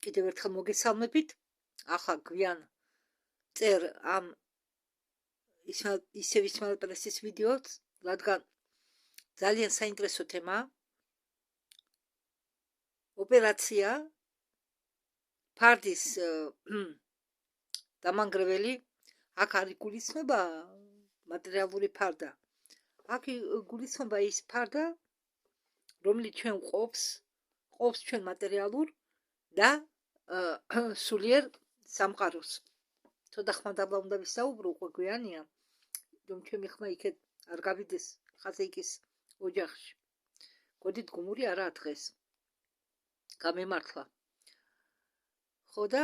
კიდევ ერთხელ მოგესალმებით. ახლა გვიან წერ ამ ისევ ისმაილ პრესის ვიდეოც, რადგან ძალიან საინტერესო თემა. ოპერაცია ფარდის დამანგრეველი. აქ არის გულისხმობა მატერიალური ფარდა. აქ გულისხმობა ის ფარდა, რომელიც ჩვენ ყოფს ჩვენ მატერიალურ და სულიერ სამყაროს. თოდა ხმადაბლა უნდა ვისაუბრო, უკვე გვიანია, რომ ჩემი ხმა იქეთ არ გავიდეს ხაზეიკის ოჯახში. გოდით გუმური არაა დღეს. გამემართლა. ხო და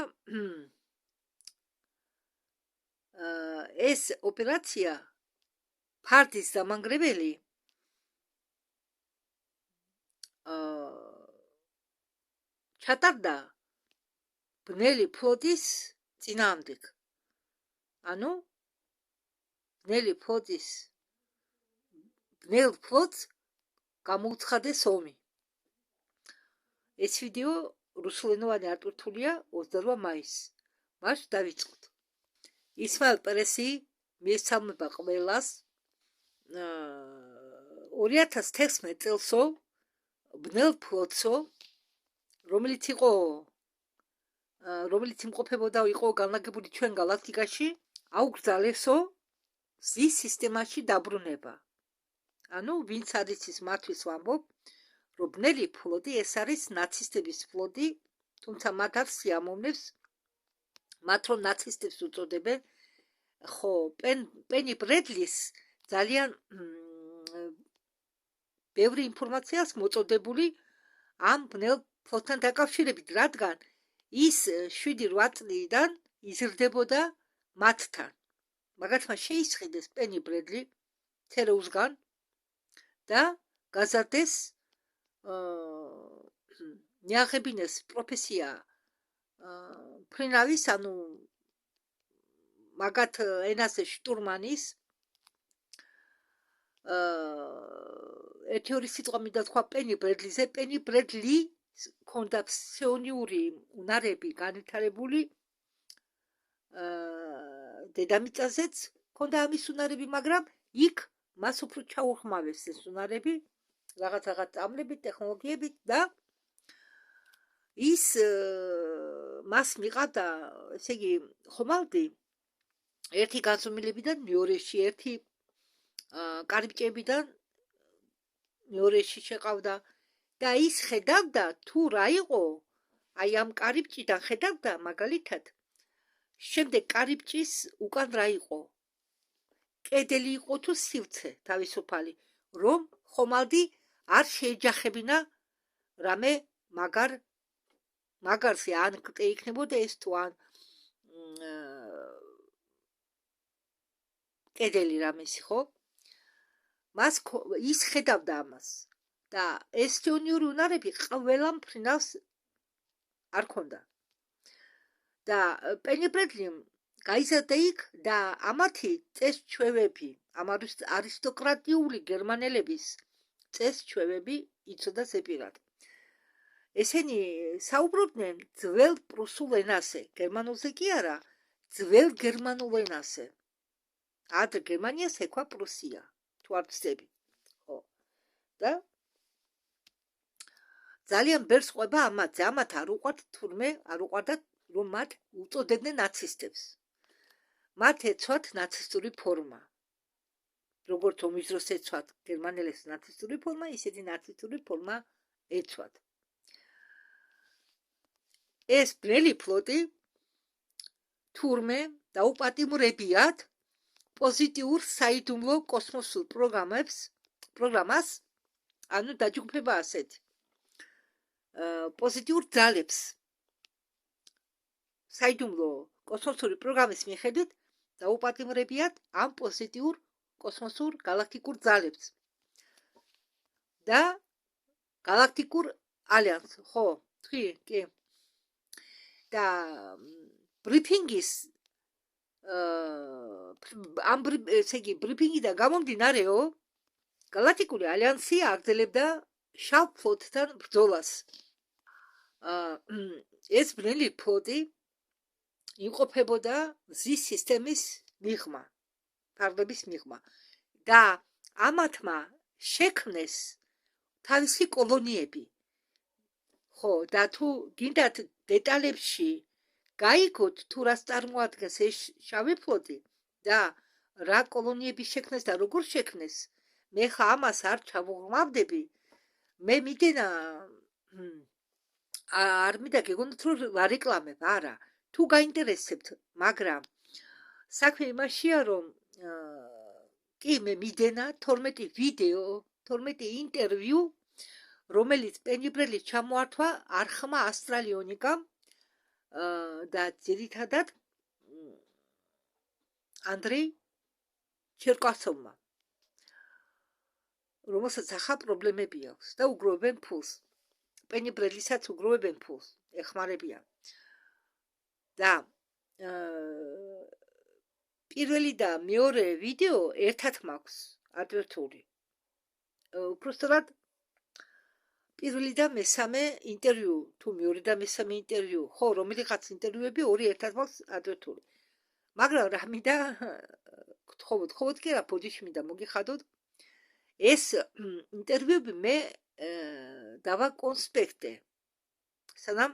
ეს ოპერაცია ფარდის დამანგრეველი ჩატარდა ბნელი ფლოტის წინააღმდეგ. ანუ ბნელ ფლოტს გამოუცხადეს ომი. ეს ვიდეო რუსულენოვანი არ ტვირთულია 28 მაისს. მას დავიწყოთ. ისმაილ პრესი მიესალმება ყველას 2016 წელსო ბნელ ფლოტსო, რომელიც იმყოფებოდა იყო განლაგებული ჩვენ გალაქტიკაში, აუკრძალესო ზის სისტემაში დაბრუნება. ანუ ვინც არის ის მართვის ვამბობ, რომ ბნელი ფლოტი ეს არის ნაცისტების ფლოტი, თუმცა მათ არ სიამოვნებს მათ რომ ნაცისტებს უწოდებენ. ხო, პენი ბრედლის ძალიან ბევრი ინფორმაციას მოწოდებული ამ ბნელ ფლოტთან დაკავშირებით, რადგან ის 7-8 წლიდან იზრდებოდა მათთან. მაგათმა შეისყიდეს პენი ბრედლი თერეუსგან და გაზარდეს მიაღებინეს პროფესია ფრინავის, ანუ მაგათ ენაზე შტურმანის. ერთი ორი სიტყვა მინდა თქვა პენი ბრედლიზე. პენი ბრედლი ქონდა ფსიონიური უნარები განვითარებული, დედამიწაზეც ქონდა ამის უნარები, მაგრამ იქ მას უფრო ჩაუხმავეს ეს უნარები რაღაც წამლებით, ტექნოლოგიებით და ის მას მიყავდა, ესე იგი, ხომალდი ერთი განზომილებიდან მეორეში, ერთი კარიბჭეებიდან მეორეში შეყავდა და ის ხედავდა თუ რა იყო, აი ამ კარიბჭიდან ხედავდა მაგალითად, შემდეგ კარიბჭის უკან რა იყო, კედელი იყო თუ სივრცე თავისუფალი, რომ ხომალდი არ შეეჯახებინა რამე მაგარზე, ან კტე იქნებოდა ეს თუ ან კედელი რამესი, ხო? ის ხედავდა ამას და ეს ფსიონიური უნარები ყველა მფრინავს არ ქონდა. და პენი ბრედლიმ გაიზარდა იქ და ამათი წესჩვევები, ამ არისტოკრატიული გერმანელების წესჩვევები იცოდა ზეპირად. ესენი საუბრობდნენ ძველ პრუსულ ენაზე, გერმანულზე კი არა, ძველ გერმანულ ენაზე. ადრე გერმანიას ეკვა პრუსია, თუ არ ვცდები. ხო. და ძალიან ბევრს ყვება ამათზე. ამათ არ უყვარდათ, რომ მათ უწოდებდნენ ნაცისტებს. მათ ეცვათ ნაცისტური ფორმა. როგორც ომის დროს ეცვათ გერმანელებს ნაცისტური ფორმა, ისეთი ნაცისტური ფორმა ეცვათ. ეს ბნელი ფლოტი თურმე დაუპატიმრებიათ პოზიტიურ საიდუმლო კოსმოსურ პროგრამას, ანუ დაჯგუფება ასეთი პოზიტიურ ძალებს საიდუმლო კოსმოსური პროგრამის მიხედვით დაუპატიმრებიათ ამ პოზიტიურ კოსმოსურ გალაქტიკურ ძალებს და გალაქტიკურ ალიანსს. ხო, კი. და ბრიფინგის ესე იგი, ბრიფინგიდან გამომდინარეო, გალაქტიკური ალიანსი აგრძელებდა შავ ფლოტთან ბრძოლას. ეს ბნელი ფლოტი იმყოფებოდა მზის სისტემის მიღმა, ფარდების მიღმა და ამათმა შექმნეს თავისი კოლონიები. ხო, და თუ გინდათ დეტალებში გაიგოთ თუ რას წარმოადგენს ეს შავი ფლოტი და რა კოლონიები შექმნეს და როგორ შექმნეს, მე ხა ამას არ ჩავუღმავდები. მე მიდენა არ მინდა გეგონოთ რომ ვარეკლამებ, არა. თუ გაინტერესებთ, მაგრამ საქმე იმაშია რომ კი მე მიდენა 12 ვიდეო, 12 ინტერვიუ, რომელიც პენიბრელის ჩამოართვა არხმა ასტრალიონიკამ და ძირითადად ანდრეი ჩერკასოვმა, რომელსაც ახლა პრობლემები აქვს და უგროვებენ ფულს. პენიბრელისაც უგროვებენ ფულს, ეხმარებიან. და პირველი და მეორე ვიდეო ერთად მაქვს ადვერტული. უბრალოდ პირველი და მესამე ინტერვიუ, თუ მეორე და მესამე ინტერვიუ, ხო, რომელიღაც ინტერვიუები ორი ერთად მაქვს ადვერტული. მაგრამ რა მინდა გთხოვოთ კი რა, ბოდიში მინდა მოგიხადოთ. ეს ინტერვიუები მე დავაკონსპექტე, სანამ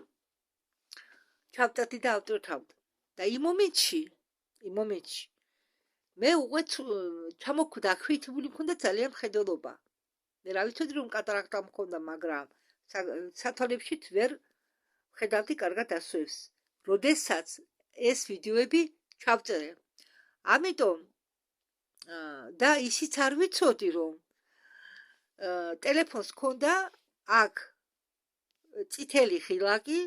ჩავტარდი და ავტორთავდი. და იმ მომენტში მე უღეთ ჩამოკვდა ხვიტებული მქონდა ძალიან მხედველობა. მე რა ვიცოდი რომ კატარაქტა მქონდა, მაგრამ სათვალებში ვერ ხედავდი კარგად ასოებს. როდესაც ეს ვიდეოები ჩავწერე. ამიტომ და ისიც არ ვიცოდი რომ ტელეფონს მქონდა აქ წითელი ხილაკი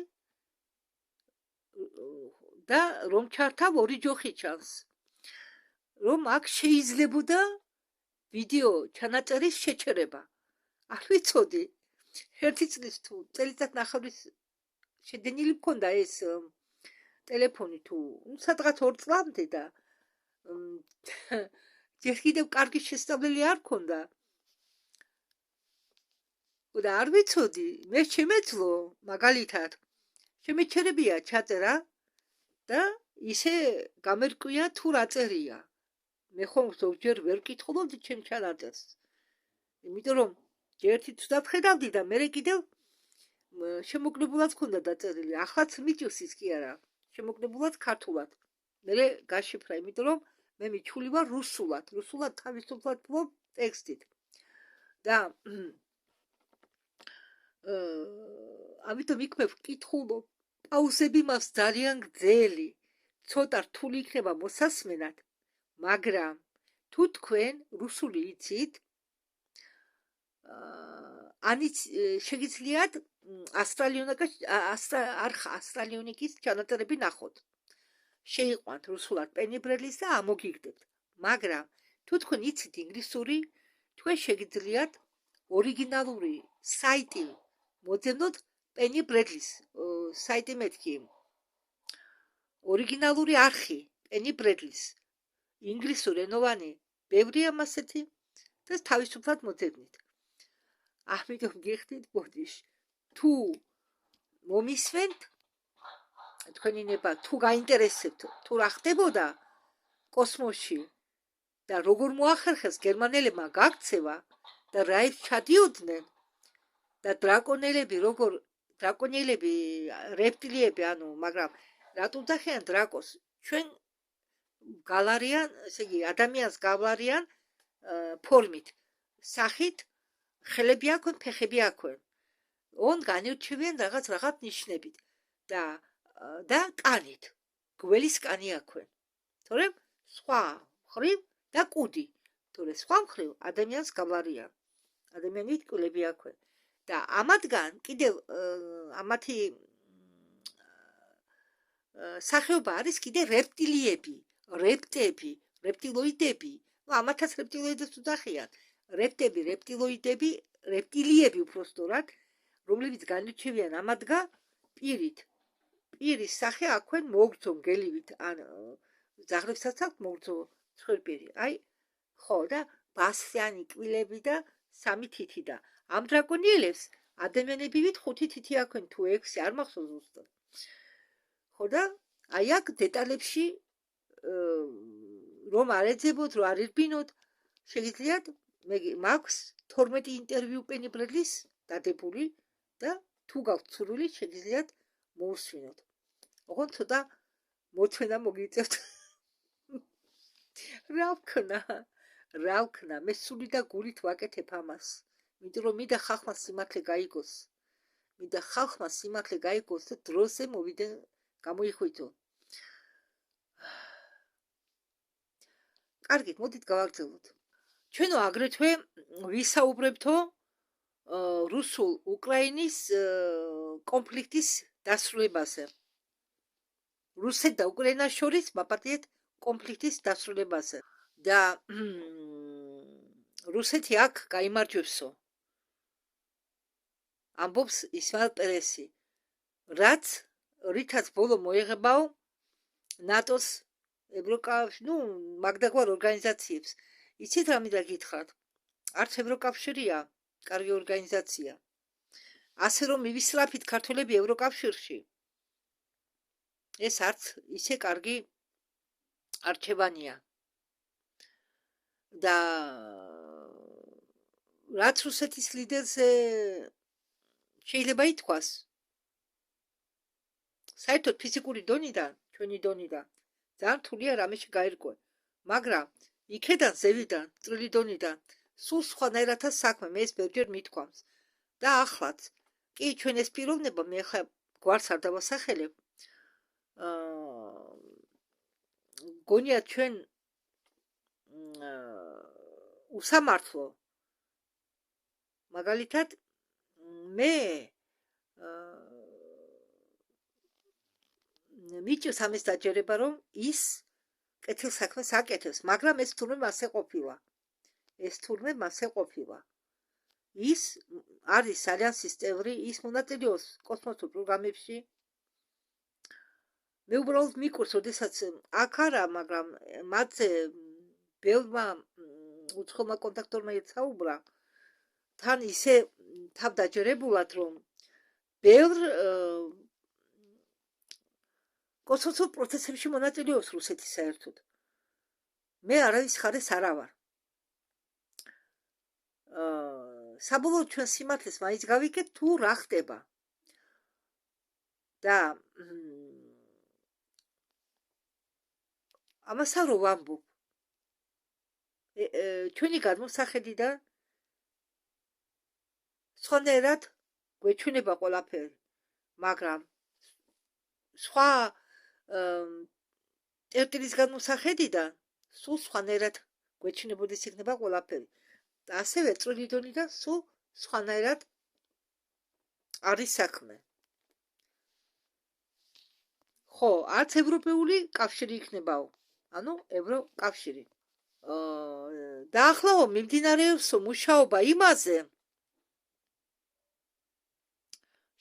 და რომ ჩართავ ორი ჯოხი ჩანს. რომ აქ შეიძლებოდა ვიდეო ჩანაწერის შეჩერება. არ ვიცოდი. ერთი წლის თუ წელიწადნახევრის შედენილი მქონდა ეს ტელეფონი თუ სადღაც 2 წლამდე და ჯერ კიდევ კარგი შესწავლილი არ მქონდა. და არ ვიცოდი, მე შემეძლო მაგალითად შემეჩერებია ჩაწერა და ისე გამერკვია თუ რა წერია. მე ხომ ზოგჯერ ვერ ვკითხულობდი ჩემ ჩანაწერს. იმიტომ რომ ერთი თუდად ხედავდი და მე კიდევ შემოკლებულად მქონდა დაწერილი. ახლაც მიჭირს ის კი არა. შემოკლებულად ქართულად. მე გაშიფრა, იმიტომ რომ მე მიჩული ვარ რუსულად. რუსულად თავისუფლად ვფლობ ტექსტით. და ამიტომ იქ მე ვკითხულობ. პაუზები მას ძალიან გრძელი. ცოტა რთული იქნება მოსასმენად, მაგრამ თუ თქვენ რუსული იცით, ანიც შეგიძლიათ ასტრალიონიკის ჩანაწერები ნახოთ. შეიყვანთ რუსულად პენიბრელის და ამოგიგდებთ. მაგრამ თუ თქვენ იცით ინგლისური, თქვენ შეგიძლიათ ორიგინალური საიტი მოძებნოთ პენიბრელის საიტი მეთქი. ორიგინალური არხი პენიბრელის ინგლისური ენოვანი ბევრია მასეთი და თავისუფლად მოძებნით. ამიტომ გიხდით ბოდიში. თუ მომისმენთ თქვენი ნება, თუ გაინტერესებთ თუ რა ხდებოდა კოსმოსში და როგორ მოახერხეს გერმანელებმა გაქცევა და რაით ჩადიოდნენ და დრაკონელები რეპტილიები, ანუ მაგრამ რატომ დახიან დრაკოს? ჩვენ გალარიან, ესე იგი ადამიანს გავლარიან ფორმით, სახით, ხელები აქვენ, ფეხები აქვენ. განირჩევიან რაღაც ნიშნებით და კანით, გველის კანი აქვენ. თორემ სხვა მხრივ და კუდი. თორემ სხვა მხრივ ადამიანს გავლარიან. ადამიანით კულები აქვენ. და ამათგან კიდევ ამათი სახეობა არის კიდე რეპტილიები, რეპტები, რეპტილოიდები. ამათაც რეპტილოიდებს უძახიან. რეპტები, რეპტილოიდები, რეპტილიები უпростоრად, რომლებიც განირჩევიან ამათგან პირის სახე აქვენ მოგრძო მგელივით, ან ძაღლებსაც აქვს მოგრძო ცხვირპირი. აი, ხო, და ბასიანი კბილები და 3 თითი და ამ დრაკონიელებს ადამიანებივით 5 თითი აქვენ თუ 6, არ მახსოვს ზუსტად. ხო და აი აქ დეტალებში რომ არ ეძებოთ, რომ არ ირბინოთ, შეგიძლიათ მაქვს 12 ინტერვიუ პენი ბრედლის დადებული და თუ გაქვთ სურვილი შეგიძლიათ მოусვინოთ. ოღონდ ცოტა მოთმენა მოგიწევთ. რა ვქნა, მე სული და გულით ვაკეთებ ამას. იმიტომ რომ მინდა ხალხმა სიმართლე გაიგოს და დროზე მოვიდნენ გამოიხვიძო. კარგით, მოდით გავაგრძელოთ. ჩვენო აგრეთვე ვისაუბრებთო რუსულ-უკრაინის კონფლიქტის დასრულებაზე. რუსეთ და უკრაინას შორის მაპატიეთ კონფლიქტის დასრულებაზე. და რუსეთი აქ გაიმარჯვებსო. ამბობს ისმაილ პერესი, რითაც ბოლო მოეღებაო ნატოს მაგდაგვარ ორგანიზაციებს. იცით რა მინდა გითხრათ? არც ევროკავშირია კარგი ორგანიზაცია. ასე რომ მივისწრაფით ქართველები ევროკავშირში. ეს არც ისე კარგი არჩევანია. და რაც რუსეთის ლიდერზე შეიძლება ითქვას, საერთოდ ფიზიკური დონიდან, ჩვენი დონიდან ძალიან რთულია რამეში გაირკვე. მაგრამ იქედან ზევიდან, წვრილი დონიდან სულ სხვანაირადაა საქმე, მე ეს ბევრჯერ მithქვამს. და ახლაც კი ჩვენ ეს პიროვნება მე ხა გვარს არ დავასახელებ. გონია ჩვენ უსამართლო. მაგალითად მე მიჭირს ამის დაჯერება, რომ ის კეთილ საქმეს აკეთებს, მაგრამ ეს თურმე მასე ყოფილა. ის არის ალიანსის წევრი, ის მონაწილეობს კოსმოსურ პროგრამებში. მე უბრალოდ მიკვირს, როდესაც აქ არა, მაგრამ მათზე ბევრმა უცხოელმა კონტაქტორმა ეცაუბრა, თან ისე თავდაჯერებულად, რომ ბევრ კოსმოსურ პროცესებში მონაწილეობს რუსეთი საერთოდ. მე არავის ხარეს არა ვარ. საბოლოოდ ჩვენ სიმართლეს მაინც გავიგეთ, თუ რა ხდება. და ამასა რო ვამბობ, ჩვენი გადმოსახედიდან სხვანაირად გვეჩვენება ყველაფერი, მაგრამ სხვა წერტილის გადმოსახედიდან სულ სხვანაირად გვეჩვენებოდეს იქნება ყველაფერი. და ასევე წვრილი დონიდან სულ სხვანაირად არის საქმე. ხო, არც ევროპული კავშირი იქნებაო. ანუ ევროკავშირი. დაახლოო მიმდინარეობსო მუშაობა იმაზე,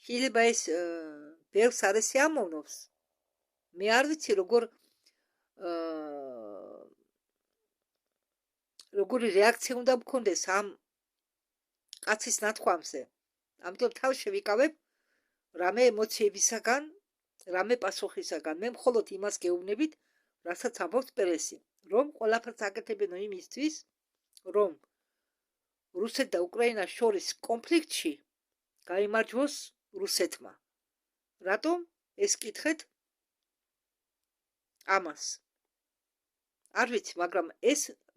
შეიძლება ეს ბევრს არ ესიამოვნებს. მე არ ვიცი როგორი რეაქცია უნდა მქონდეს ამ კაცის ნათქვამზე. ამიტომ თავ შევიკავებ რამე ემოციებისაგან, რამე პასუხისაგან. მე მხოლოდ იმას გეუბნებით, რასაც ამბობს პერესი, რომ ყველაფერს აკეთებენ იმისთვის, რომ რუსეთ და უკრაინას შორის კონფლიქტში გაიმარჯვოს რუსეთმა. რატომ ეს კითხეთ ამას? არ ვიცი,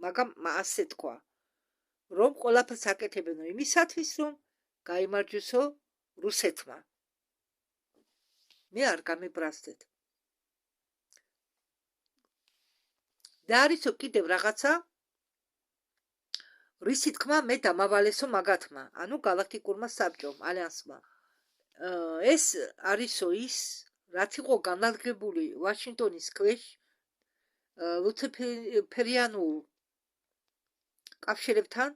მაგრამ ასე თქვა, რომ ყველაფერს აკეთებენ იმისათვის, რომ გაიმარჯვოსო რუსეთმა. მე არ გამებრაზდეთ. და არისო კიდევ რაღაცა, რისი თქმა მე დამავალესო მაგათმა, ანუ გალაქტიკურმა საბჭომ, ალიანსმა. ეს არისო ის, რაც იყო განადგებული ვაშინგტონის ქვეშ ლუციფერიანულ კავშირებთან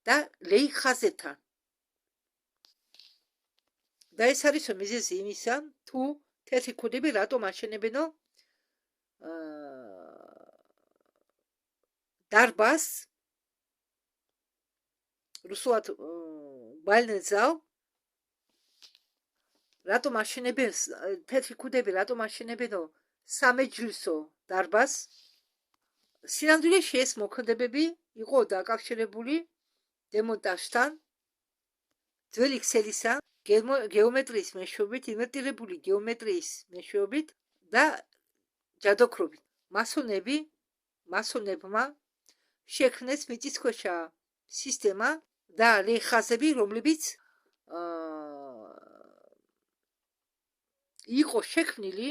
და ლეიქ ხაზებთან. და ეს არისო მიზეზი იმისა, თუ თეთრი ქუდები რატომ აშენებენო დარბას, რუსულად ბალნეზალ, რატომ აშენებენ თეთრი ქუდები, რატომ აშენებენო სამეჯლისო დარბაზს? სინამდვილეში ეს მოქმედებები იყო დაკავშირებული დემონტაჟთან, ძველი ქსელისა, გეომეტრიის მეშვეობით, ინვერტირებული გეომეტრიის მეშვეობით და ჯადოქრობით. მასონებმა შექმნეს მიწისქვეშა სისტემა და ლეხაზები, რომლებიც იყო შექმნილი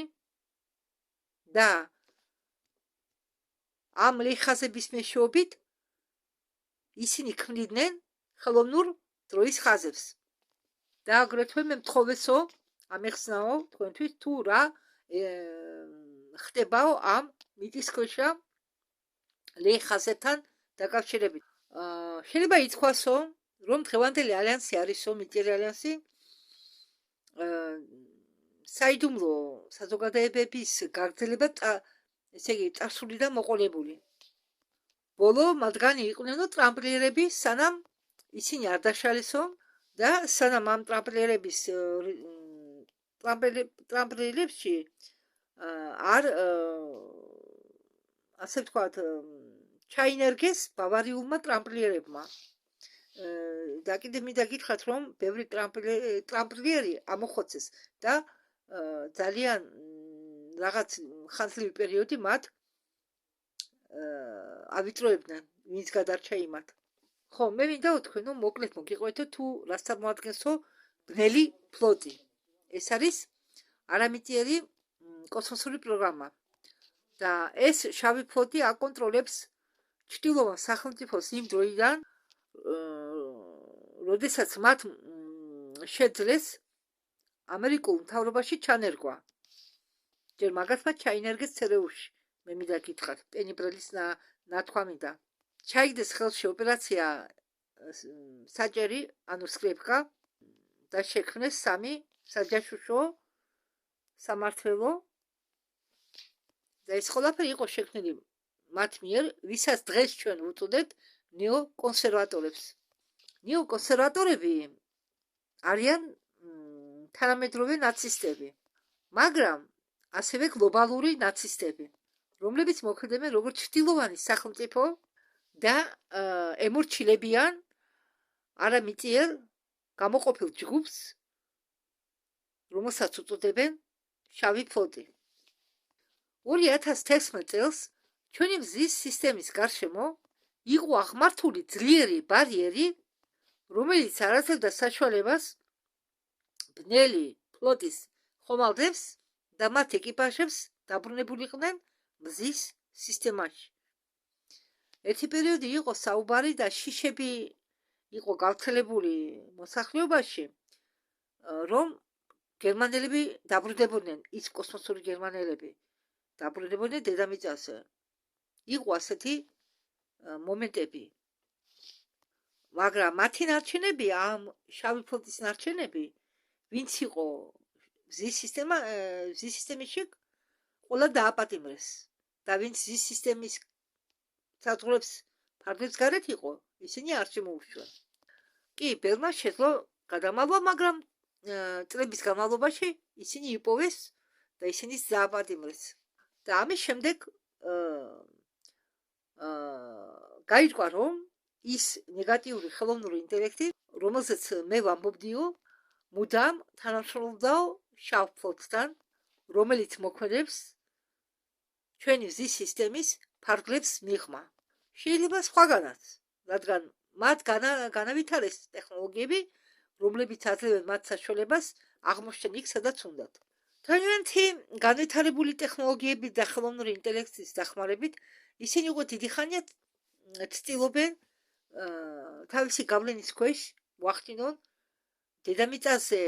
და ამ ლეხაზების მეშვეობით ისინი ქმნიდნენ ხელოვნურ დროის ხაზებს. და აგრეთვე მე მთხოვესო, ამეხსნაო თქვენთვის თუ რა ხდებაო ამ მიწისქვეშა ლეხაზებთან დაკავშირებით. შეიძლება ითქვასო, რომ დღევანდელი ალიანსი არისო, მიწიერი ალიანსი საიდუმლო საზოგადოებების გაგრძელება ესე იგი წარსულიდან მოყოლებული. ბოლო მათგანი იყვნენო ტრამპლიერები, სანამ ისინი არ დაშალისო და სანამ ამ ტრამპლიერებში არ ასე ვთქვათ ჩაინერგეს ბავარიულმა ტრამპლიერებმა. და კიდევ მინდა გითხრათ, რომ ბევრი ტრამპლიერი ამოხოცეს და ძალიან რაღაც ხანძლივი პერიოდი მათ ავიწროებდნენ, ვინც გადარჩა იმათ. ხო, მე მინდა ვთქვენო, მოკლედ მოგიყვეთო თუ რას წარმოადგენსო ბნელი ფლოტი. ეს არის არამიწიერი კოსმოსური პროგრამა. და ეს შავი ფლოტი აკონტროლებს ჩრდილოვან სახელმწიფოს იმ დროიდან, როდესაც მათ შეძლეს ამერიკულ მთავრობაში ჩანერგვა. ჯერ მაგათ მათ ჩაინერგეს ცერეულში. მე მინდა გითხრათ, პენიბრელის ნათქვამიდან. ჩაიგდეს ხელში ოპერაცია საჭერი, ანუ სკრიპკა და შექმნეს სამი საჯაშუშო სამართველო და ეს ყველაფერი იყო შექმნილი მათ მიერ, ვისაც დღეს ჩვენ ვუწოდებთ ნეოკონსერვატორებს. ნეოკონსერვატორები არიან თანამედროვე ნაცისტები, მაგრამ ასევე გლობალური ნაცისტები, რომლებიც მოქმედებენ როგორც ჩრდილოვანი სახელმწიფო და ემორჩილებიან არამიწიერ გამოყოფილ ჯგუფს, რომელსაც უწოდებენ შავი ფლოტი. 2016 წელს ჩვენი მზის სისტემის გარშემო იყო აღმართული ძლიერი ბარიერი, რომელიც არ აძლევდა საშუალებას ბნელი ფლოტის ხომალდებს და მათ ეკიპაჟებს დაბრუნებულიყვნენ მზის სისტემაში. ერთი პერიოდი იყო საუბარი და შიშები იყო გავრცელებული მოსახლეობაში, რომ გერმანელები დაბრუნდებოდნენ, ის კოსმოსური გერმანელები დაბრუნდებოდნენ დედამიწაზე. იყო ასეთი მომენტები. მაგრამ მათი ნარჩენები, ამ შავი ფლოტის ნარჩენები, ვინც იყო მზის სისტემაში, ყველა დააპატიმრეს. და ვინც მზის სისტემის საზღვრებს ფარგლებს გარეთ იყო, ისინი არ შემოუშვეს. კი, ბევრმა შეძლო გადამალვა, მაგრამ წლების განმავლობაში ისინი იპოვეს და ისინი დააპატიმრეს. და ამის შემდეგ გაირკვა, რომ ის ნეგატიური ხელოვნური ინტელექტი, რომელზეც მე ვამბობდიო, მუდამ თანამშრომლობდაო შავ ფლოტთან, რომელიც მოქმედებს ჩვენი მზის სისტემის ფარგლებს მიღმა. შეიძლება სხვაგანაც, რადგან მათ განავითარეს ტექნოლოგიები, რომლებიც აძლევენ მათ საშუალებას აღმოჩნდნენ იქ, სადაც უნდათ. თავიანთი განვითარებული ტექნოლოგიების და ხელოვნური ინტელექტის დახმარებით, ისინი უკვე დიდი ხანია ცდილობენ თავისი გავლენის ქვეშ მოახდინონ დედამიწაზე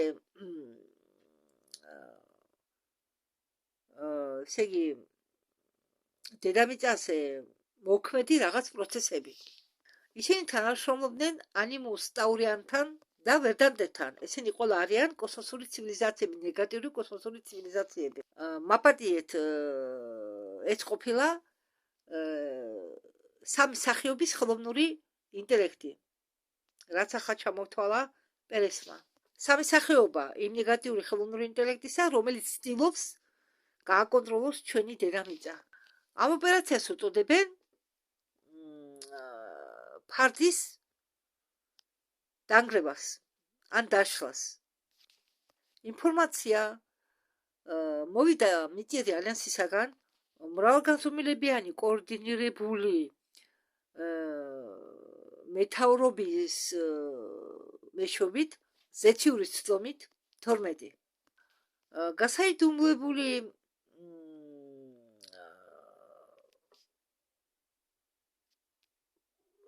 ესე იგი დედამიწაზე მოქმედი რაღაც პროცესები. ისინი თანამშრომლობდნენ ანიმუს ტაურიანთან და ვერდანტეთთან. ესენი ყველა არიან კოსმოსური ცივილიზაციები, ნეგატიური კოსმოსური ცივილიზაციები. მაპატიეთ ეს ყოფილა სამი სახეობის ხელოვნური ინტელექტი, რაც ახლა ჩამოთვალა პერესმა. სამი სახეობა იმ ნეგატიური ხელოვნური ინტელექტისა, რომელიც ცდილობს გააკონტროლოს ჩვენი დედამიწა. ამ ოპერაციას უწოდებენ ფარდის დანგრევას ან დაშლას. ინფორმაცია მოვიდა მიწიერი ალიანსისაგან მრავალგანზომილებიანი კოორდინირებული მეთაურობის მეშვეობით ზეთიურის ცდომით 12 გასაიდუმლოებული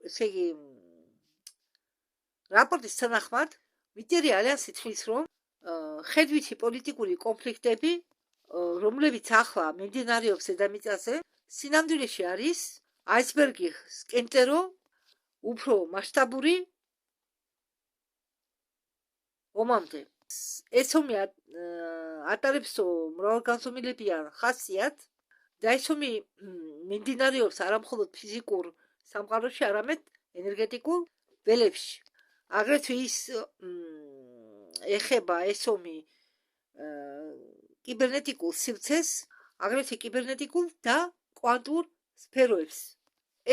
ესე იგი რაპორტის თანახმად მიწიერი ალიანსი თვლის, რომ ხედვითი პოლიტიკური კონფლიქტები, რომლებიც ახლა მიმდინარეობს დედამიწაზე, სინამდვილეში არის აისბერგის კენტერო, უფრო მასშტაბური ომამდე. ეს ომი ატარებს მრავალგანზომილებიან ხასიათს და ეს ომი მიმდინარეობს არა მხოლოდ ფიზიკურ სამყაროში, არამედ ენერგეტიკულ ველებში. აგრეთვე ის ეხება ეს ომი კიბერნეტიკულ სივრცეს, აგრეთვე კიბერნეტიკულ და კვანტურ სფეროებს.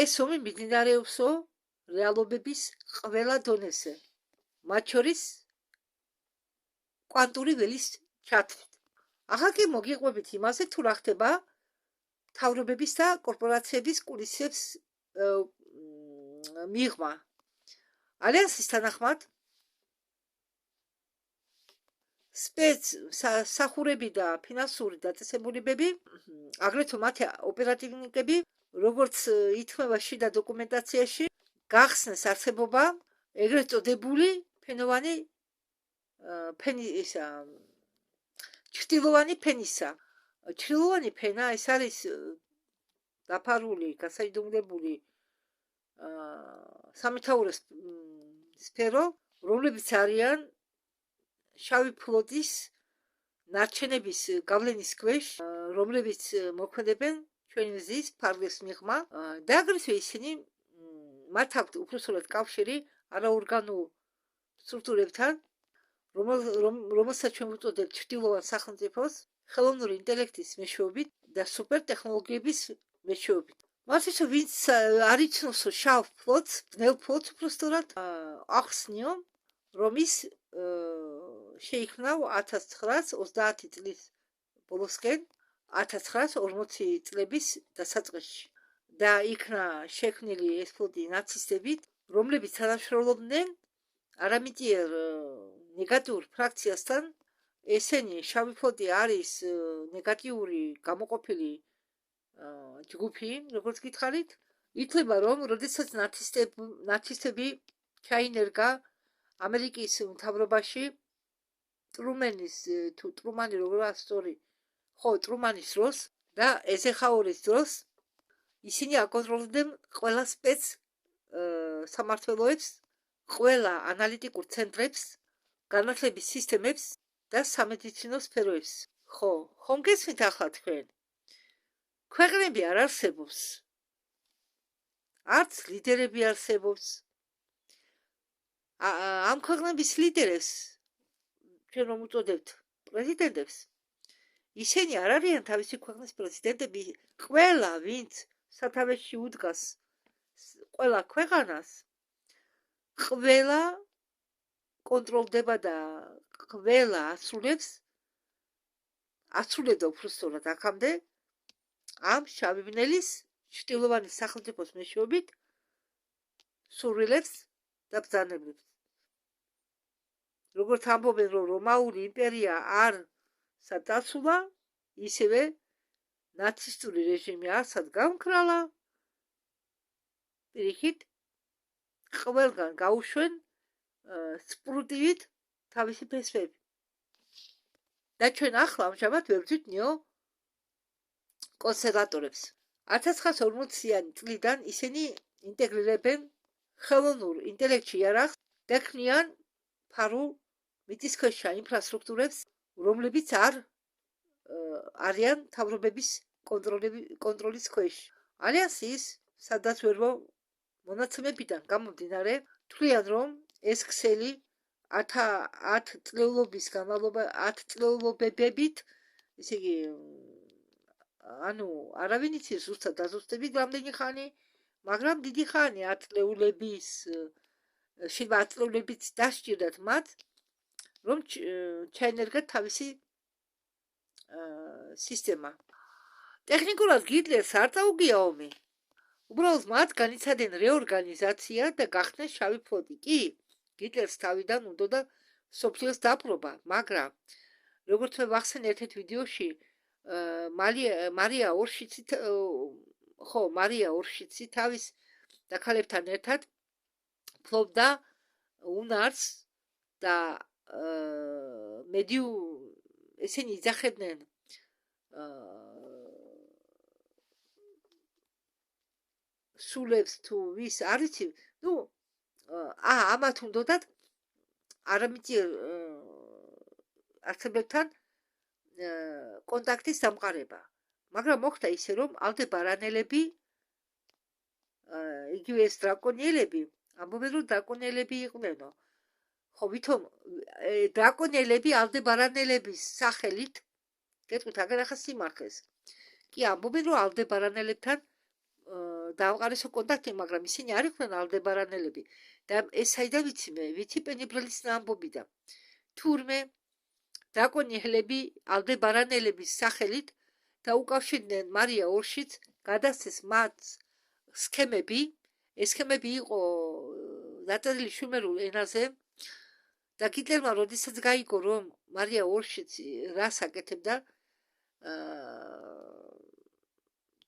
ეს ომი მიმდინარეობსო რეალობების ყველა დონეზე, მათ შორის კვანტური ველის ჩათვლით. ახლა კი მოგიყვებით იმაზე, თუ რა ხდება მთავრობების და კორპორაციების კულისებს მიღმა. ალიანსის თანახმად სპეცსახურები და ფინანსური დაწესებულებები, აგრეთვე მათი ოპერატივნიკები, როგორც ითქმება შიდა დოკუმენტაციაში, გახსნეს არსებობა ეგრეთ წოდებული ფენოვანი ჩრდილოვანი ფენისა. ჩრდილოვანი ფენა ეს არის დაფარული, გასაიდუმლოებული სამეთაურო სფერო, რომლებიც არიან შავი ფლოტის ნარჩენების გავლენის ქვეშ, რომლებიც მოქმედებენ ჩვენი მზის ფარგლის მიღმა და აგრეთვე ისინი მათ აქვთ უფლისწულად კავშირი არაორგანულ სტრუქტურებთან, რომელსაც ჩვენ ვუწოდებთ ჩრდილოვან სახელმწიფოს, ხელოვნური ინტელექტის მეშვეობით და სუპერთექნოლოგიების მეშვეობით. მათთვის ვინც არ იცნოსო შავ ფლოტს, ბნელ ფლოტს უბრალოდ ახსნიო, რომ ის შეიქმნა 1930 წლის ბოლოსკენ 1940 წლების დასაწყისში და იქნა შექმნილი ეს ფლოტი ნაცისტებით, რომლებიც თანამშრომლობდნენ არამიტიერ ნეგატიურ ფრაქციასთან. ესენი შავი ფლოტი არის ნეგატიური გამოყოფილი ჯგუფი, როგორც გითხარით. ითვლება, რომ როდესაც ნაცისტები ჩაინერგა ამერიკის მთავრობაში ტრუმანი როგორ ასწორი, ხო, ტრუმანის დროს და ეზეხაურის დროს, ისინი აკონტროლებდნენ ყველა სპეც სამმართველოებს, ყველა ანალიტიკურ ცენტრებს, განათლების სისტემებს და სამედიცინო სფეროებს. ხო, ხომ გესმით ახლა თქვენ? ქვეყნები არ არსებობს. არც ლიდერები არსებობს. ამ ქვეყნების ლიდერებს ჩვენ რომ უწოდებთ პრეზიდენტებს, ისინი არ არიან თავისი ქვეყნის პრეზიდენტები. ყველა, ვინც სათავეში უდგას ყველა ქვეყანას, ყველა კონტროლდება და ყველა ასრულებდა უბრალოდ აქამდე ამ შავი ბნელის ჩრდილოვანი სახელმწიფოს მეშვეობით სურვილებს და ბრძანებებს. როგორც ამბობენ, რომ რომაული იმპერია არ სადაცულა, ისევე ნაცისტური რეჟიმი არსად გამქრალა, პირიქით ყველგან გაუშვენ სპრუტივით თავისი ფესვები. და ჩვენ ახლა ამჟამად ვებრძვით კონსერვატორებს. 1940-იანი წლიდან ისინი ინტეგრირებენ ხელოვნურ ინტელექტში იარაღს და ქმნიან ფარულ მიწისქვეშა ინფრასტრუქტურებს, რომლებიც არ არიან მთავრობების კონტროლის ქვეშ. ალიანსის სადაც ვერვო მონაცემებიდან გამომდინარე, თვლიან, რომ ეს ქსელი 10 წლეულობის განმავლობა 10 წლეულობებით, ესე იგი ანუ არავინ იცის ზუსტად დაზუსტებით რამდენი ხანი, მაგრამ დიდი ხანი 10 წლეულების 7 წლეულებით დასჭირდათ მათ, რომ ჩაენერგათ თავისი სისტემა. ტექნიკურად გიტლერს არ წაუგია ომი. უბრალოდ მათ განიცადენ რეორგანიზაცია და გახდნენ შავი ფლოტი. კი, გიტლერს თავიდან უნდოდა მსოფლიოს დაპყრობა, მაგრამ როგორც მე ვახსენე ერთ-ერთ ვიდეოში, მარია ორშიცი თავის დაქალებთან ერთად ფლობდა უნარს და ესენი იძახებდნენ სულებს თუ ვის არ ვიცი, ნუ ამათ უნდოდათ არამიწიერ არცებებთან კონტაქტის დამყარება. მაგრამ მოხდა ისე, რომ ალდებარანელები, იგივე ეს დრაკონიელები, ამბობენ, რომ დრაკონიელები იყვნენო. ხო, ვითომ დრაკონიელები ალდებარანელების სახელით, გეტყვით, აგერ ახლა სიმართლეს. კი, ამბობენ, რომ ალდებარანელებთან დაამყარესო კონტაქტი, მაგრამ ისინი არ იყვნენ ალდებარანელები. და ეს საიდან ვიცი მე, ვიცი პენიბრელის ამბობიდან. თურმე დრაკონიელები ალდებარანელების სახელით დაუკავშირდნენ მარია ორშიც, გადასცეს მათ სქემები. ეს სქემები იყო დაწერილი შუმერულ ენაზე და გიტლერმა როდესაც გაიგო, რომ მარია ორშიცი რას აკეთებდა,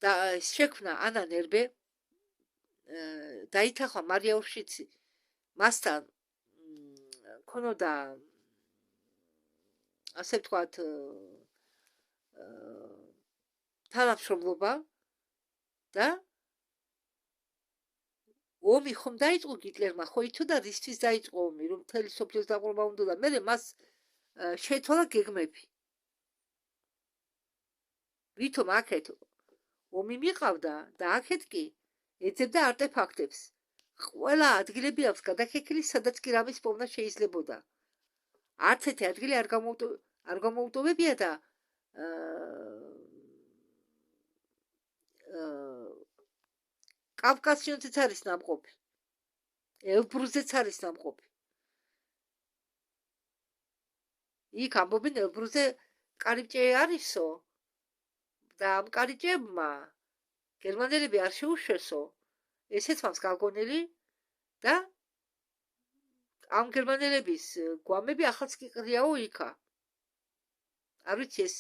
და შექმნა ანა ნერბე, დაითახა მარია ორშიცი მასთან ქონოდა ასე ვთქვათ თანამშრომლობა და ომი ხომ დაიწყო გიტლერმა, ხო იცოდა რისთვის დაიწყო ომი, რომ მთელი სოფლიოს დაპყრობა უნდოდა. მერე მას შეეცვალა გეგმები. ვითომ აქეთ ომი მიყავდა და აქეთ კი ეძებდა არტეფაქტებს. ყველა ადგილები აქვს გადაქეკილი, სადაც კი რამის პოვნა შეიძლებოდა. არც ერთი ადგილი არ გამოუტოვებია და კავკასიონზეც არის ნამყოფი. ელბრუზეც არის ნამყოფი. იქ ამბობენ ელბრუზე კარიბჭე არისო და ამ კარიბჭებმა გერმანელები არ შეუშვესო. ესეც მას გაგონილი და ამ გერმანელების გვამები ახალს კი ყრიაო იქა. არ ვიცი ეს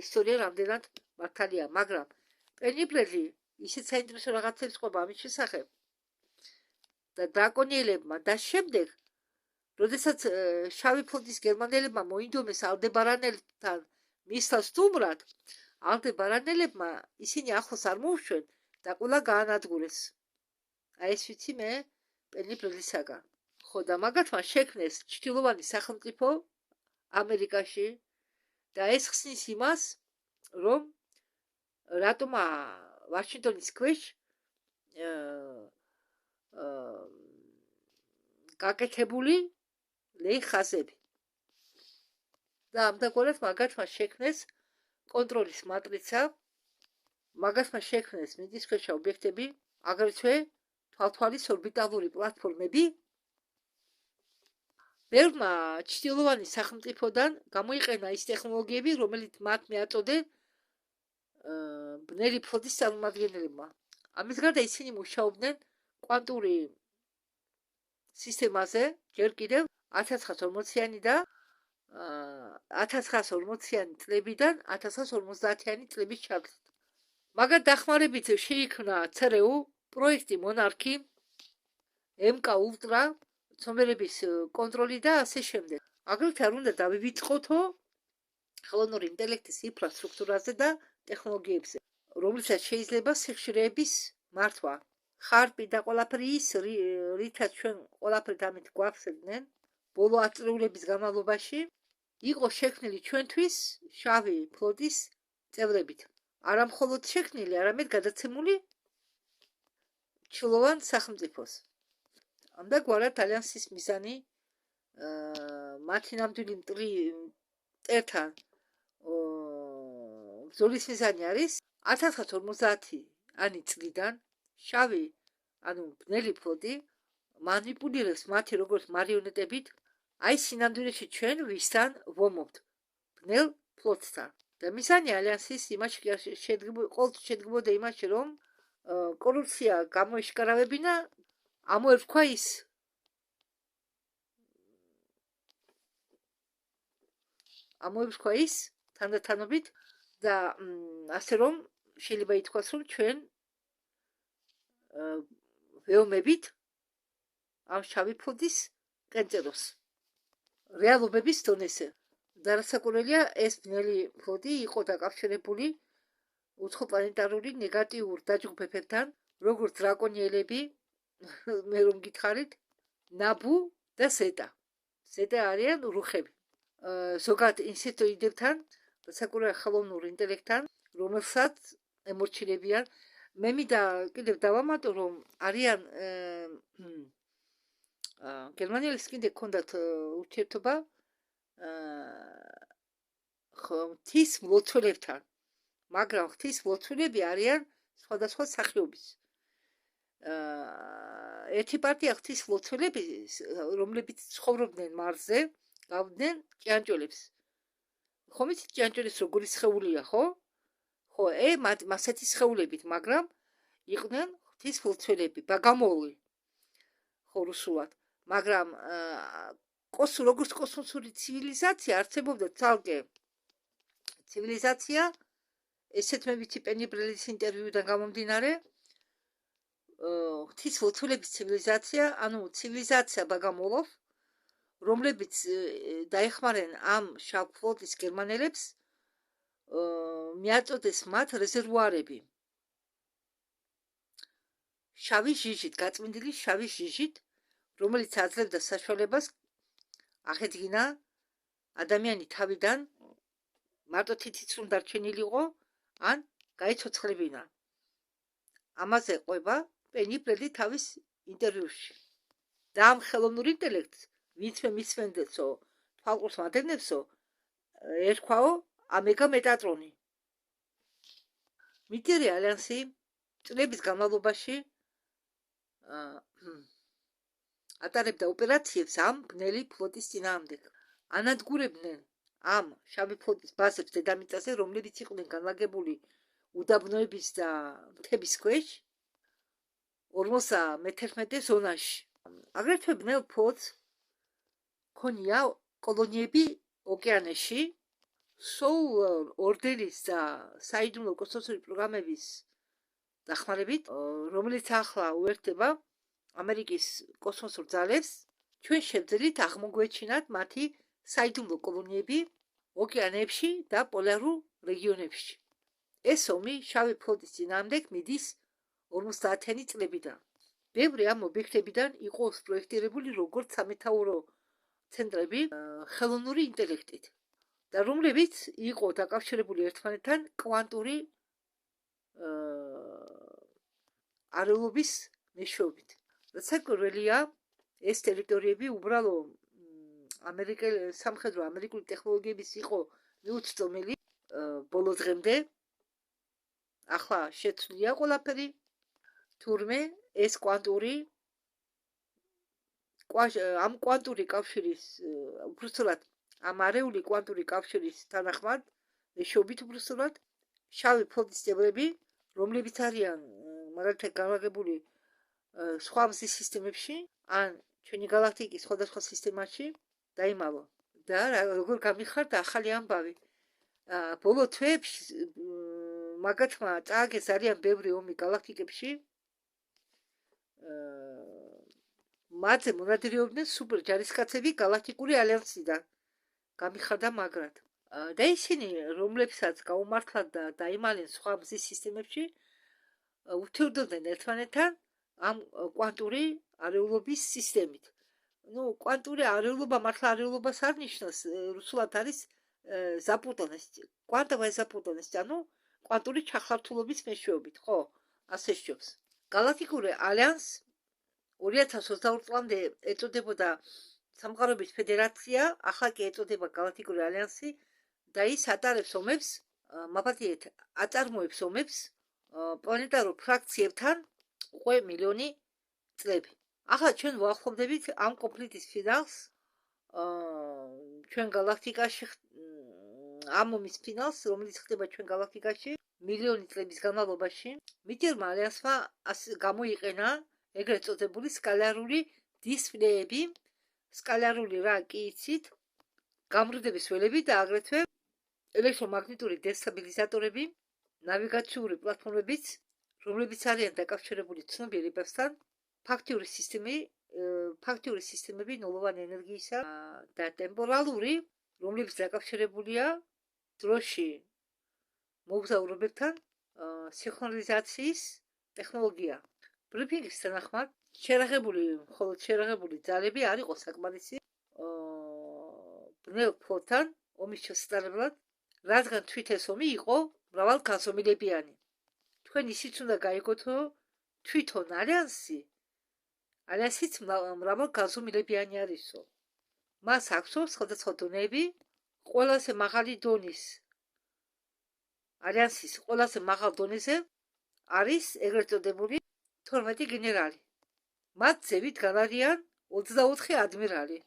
ისტორია რამდენად მართალია, მაგრამ პენიბრელი ისეთ საინტერესო რაღაცებს ყვება ამის შესახებ და დრაკონიელებმა და შემდეგ, როდესაც შავი ფლოტის გერმანელებმა მოინდომეს ალდებარანელთან მისლა სტუმრად, ალდებარანელებმა ისინი ახლოს არ მოუშვენ და ყველა გაანადგურეს. აი ეს ვიცი მე პენიბრელისაგან. ხო და მაგათმა შექმნეს ჩრდილოვანი სახელმწიფო ამერიკაში და ეს ხსნის იმას, რომ რატომა ვაშინგტონის ქვეშ გაკეთებული ლეიხაზები. და ამდაგორად მაგათმა შექმნეს კონტროლის მატრიცა, მაგათმა შექმნეს მიწისქვეშა ობიექტები, აგრეთვე თვალთვალის ორბიტალური პლატფორმები. ბევრმა ჩრდილოვანი სახელმწიფოდან გამოიყენა ის ტექნოლოგიები, რომელიც მათ მიაწოდნენ ბნელი ფლოტის წარმომადგენლებმა. ამის გარდა ისინი მუშაობდნენ კვანტური სისტემაზე, ჯერ კიდევ 1940-იანი და 1940-იანი წლებიდან 1950-იანი წლების ჩათვლით. მაგათ დახმარებით შეიქმნა CRU, პროექტი მონარქი, MK Ultra, ცნობიერების კონტროლი და ასე შემდეგ. აგრეთვე არ უნდა დავივიწყოთო ხელოვნური ინტელექტის ინფრასტრუქტურაზე და ტექნოლოგიებზე, რომლითაც შეიძლება სიხშირეების მართვა. ხარპი და ყველაფერი ის, რითაც ჩვენ ყველაფრით ამით გვაფსებდნენ, ბოლო 10 წლეულების განმავლობაში იყო შექმნილი ჩვენთვის შავი ფლოტის წევრებით. არა მხოლოდ შექმნილი, არამედ გადაცემული ჩრდილოვან სახელმწიფოს. ამდაგვარად ალიანსის მიზანი მათი ნამდვილი მტერთან ბრძოლის მიზანი არის 1950-ანი წლიდან შავი, ანუ ბნელი ფლოტი მანიპულირებს მათი როგორც მარიონეტებით, აი სინამდვილეში ჩვენ ვისთან ვომობთ ბნელ ფლოტთან. და მიზანი ალიანსის იმაში ყოველთვის შედგებოდა იმაში, რომ კორუფცია გამოეშკარავებინა, ამოერქვა ის თანდათანობით და ასე რომ შეიძლება ითქვას, რომ ჩვენ ვეომებით ამ შავი ფლოტის კენწეროს რეალობების დონეზე. და რასაკვირველია, ეს ბნელი ფლოტი იყო დაკავშირებული უცხოპლანეტარული ნეგატიურ დაჯგუფებებთან, როგორც დრაკონიელები, მე რომ გითხარით, ნაბუ და ზეტა. ზეტა არიან რუხები. ზოგადად ინსექტოიდებთან, რასაკვირველია ხელოვნურ ინტელექტთან, რომელსაც ემორჩილებიან. მე მინდა კიდევ დავამატო, რომ არიან გერმანიელის კიდე ჰქონდათ ურთიერთობა ღვთის მლოცველებთან, მაგრამ ღვთის მლოცველები არიან სხვადასხვა სახეობის. ერთი პარტია ღვთის მლოცველები, რომლებიც ცხოვრობდნენ მარსზე, გავდნენ ჭიანჭველებს. ხომ იცით ჭიანჭველის როგორი სხეულია, ხო? ხო, მასეთი სხეულებით, მაგრამ იყვნენ ღვთის მლოცველები, ბაგამოლი. ხო, რუსულად. მაგრამ როგორც კოსმოსური ცივილიზაცია არსებობდა ცალკე ცივილიზაცია, ესეთ მე ვიცი პენიბრელის ინტერვიუდან გამომდინარე, ღვთის მლოცველების ცივილიზაცია, ანუ ცივილიზაცია ბაგამოლов, რომლებიც დაეხმარნენ ამ შავ ფლოტის გერმანელებს, მიაწოდეს მათ რეზერვუარები. შავი ჟიჟით, გაწმინდილი შავი ჟიჟით, რომელიც აძლევდა საშუალებას აღედგინა ადამიანი თავიდან მარტო თითიც რომ დარჩენილიყო, ან გაიცოცხლებინა. ამაზე ყვება პენიბრელი თავის ინტერვიუში. და ამ ხელოვნურ ინტელექტს, ვინც მე მისმენდესო, თვალყურს მადევნებსო, ერქვაო ამეგა მეტატრონი. მიტერი ალიანსი წლების განმავლობაში ატარებდა ოპერაციებს ამ ბნელი ფლოტის წინააღმდეგ. ანადგურებდნენ ამ შავი ფლოტის ბაზებს დედამიწაზე, რომლებიც იყვნენ განლაგებული უდაბნოების და მთების ქვეშ 51 ზონაში. აგრეთვე ბნელ ფლოტს ჰქონია კოლონიები ოკეანეში, სოულ ორდენის და საიდუმლო კოსმოსური პროგრამების დახმარებით, რომელიც ახლა უერთდება ამერიკის კოსმოსურ ძალებს, ჩვენ შევძელით აღმოგვეჩინათ მათი საიდუმლო კოლონიები ოკეანეებში და პოლარულ რეგიონებში. ეს ომი შავი ფლოტის წინააღმდეგ მიდის 50-იანი წლებიდან. ბევრი ამ ობიექტებიდან იყო პროექტირებული როგორც სამეთაურო ცენტრები ხელოვნური ინტელექტით და რომლებიც იყო დაკავშირებული ერთმანეთთან კვანტური არეულობის მეშვეობით. რასაკვირველია, ეს ტერიტორიები უბრალო სამხედრო ამერიკული ტექნოლოგიების იყო მიუწვდომელი ბოლო დღემდე. ახლა შეცვლია ყველაფერი, თურმე ეს ამ კვანტური კავშირის, უბრალოდ ამ არეული კვანტური კავშირის თანახმად, მეშვეობით უბრალოდ შავი ფლოტის წევრები, რომლებიც არიან მაგალითად განლაგებული სხვა მზის სისტემებში, ან ჩვენი გალაქტიკის სხვადასხვა სისტემაში დაიმალო. და როგორ გამიხარდა ახალი ამბავი. ბოლო თვეებში მაგათმა წააგეს ძალიან ბევრი ომი გალაქტიკებში. მათზე მონადირეობდნენ სუპერ ჯარისკაცები გალაქტიკური ალიანსიდან. გამიხარდა მაგრად. და ისინი, რომლებსაც გაუმართლად და დაიმალნენ სხვა მზის სისტემებში, ურთიერთობდნენ ერთმანეთთან ამ კვანტური არეულობის სისტემით. კვანტური არეულობა მართლა არეულობას არ ნიშნავს, რუსულად არის ზაპუტონესი, კვანტოვая ზაპუტონესი, ანუ კვანტური ჩახლართულობის მეშვეობით, ხო, ასე სჯობს. გალაქტიკური ალიანსი 2022 წლამდე ეწოდებოდა სამყაროების ფედერაცია, ახლა კი ეწოდება გალაქტიკური ალიანსი და ის ატარებს ომებს, მაფათიეთ აწარმოებს ომებს პლანეტარულ ფრაქციებთან უკვე მილიონი წლები. ახლა ჩვენ ვახსოვდებით ამ კონფლიქტის ფინალს, ჩვენ გალაქტიკაში ამ ომის ფინალს, რომელიც ხდება ჩვენ გალაქტიკაში მილიონი წლების განმავლობაში, მიტერმა ალიანსმა გამოიყენა ეგრეთ წოდებული სკალარული დისპლეები, სკალარული რა კი იცით, გამრუდების ველები და აგრეთვე ელექტრომაგნიტური დესტაბილიზატორები, ნავიგაციური პლატფორმებიც, რომლებიც არიან დაკავშირებული ცნობიერებასთან, ფაქტიური სისტემები ნულოვანი ენერგიისა და ტემპორალური, რომლებიც დაკავშირებულია დროში მოგზაურობებთან, სინქრონიზაციის ტექნოლოგია. ბრიფინგის თანახმად, მხოლოდ შერაღებული ძალები არ იყო საკმარისი ბნელ ფლოტთან ომის შესატარებლად, რადგან თვით ეს ომი იყო მრავალგანზომილებიანი. თქვენ ისიც უნდა გაიგოთ, რომ თვითონ ალიანსიც მრავალგანზომილებიანი არისო. მას აქვსო სხვადასხვა დონეები, ყველაზე მაღალი დონის ალიანსის ყველაზე მაღალ დონეზე არის ეგრეთ წოდებული 12 გენერალი. მათ ზევით განარიან 24 ადმირალი.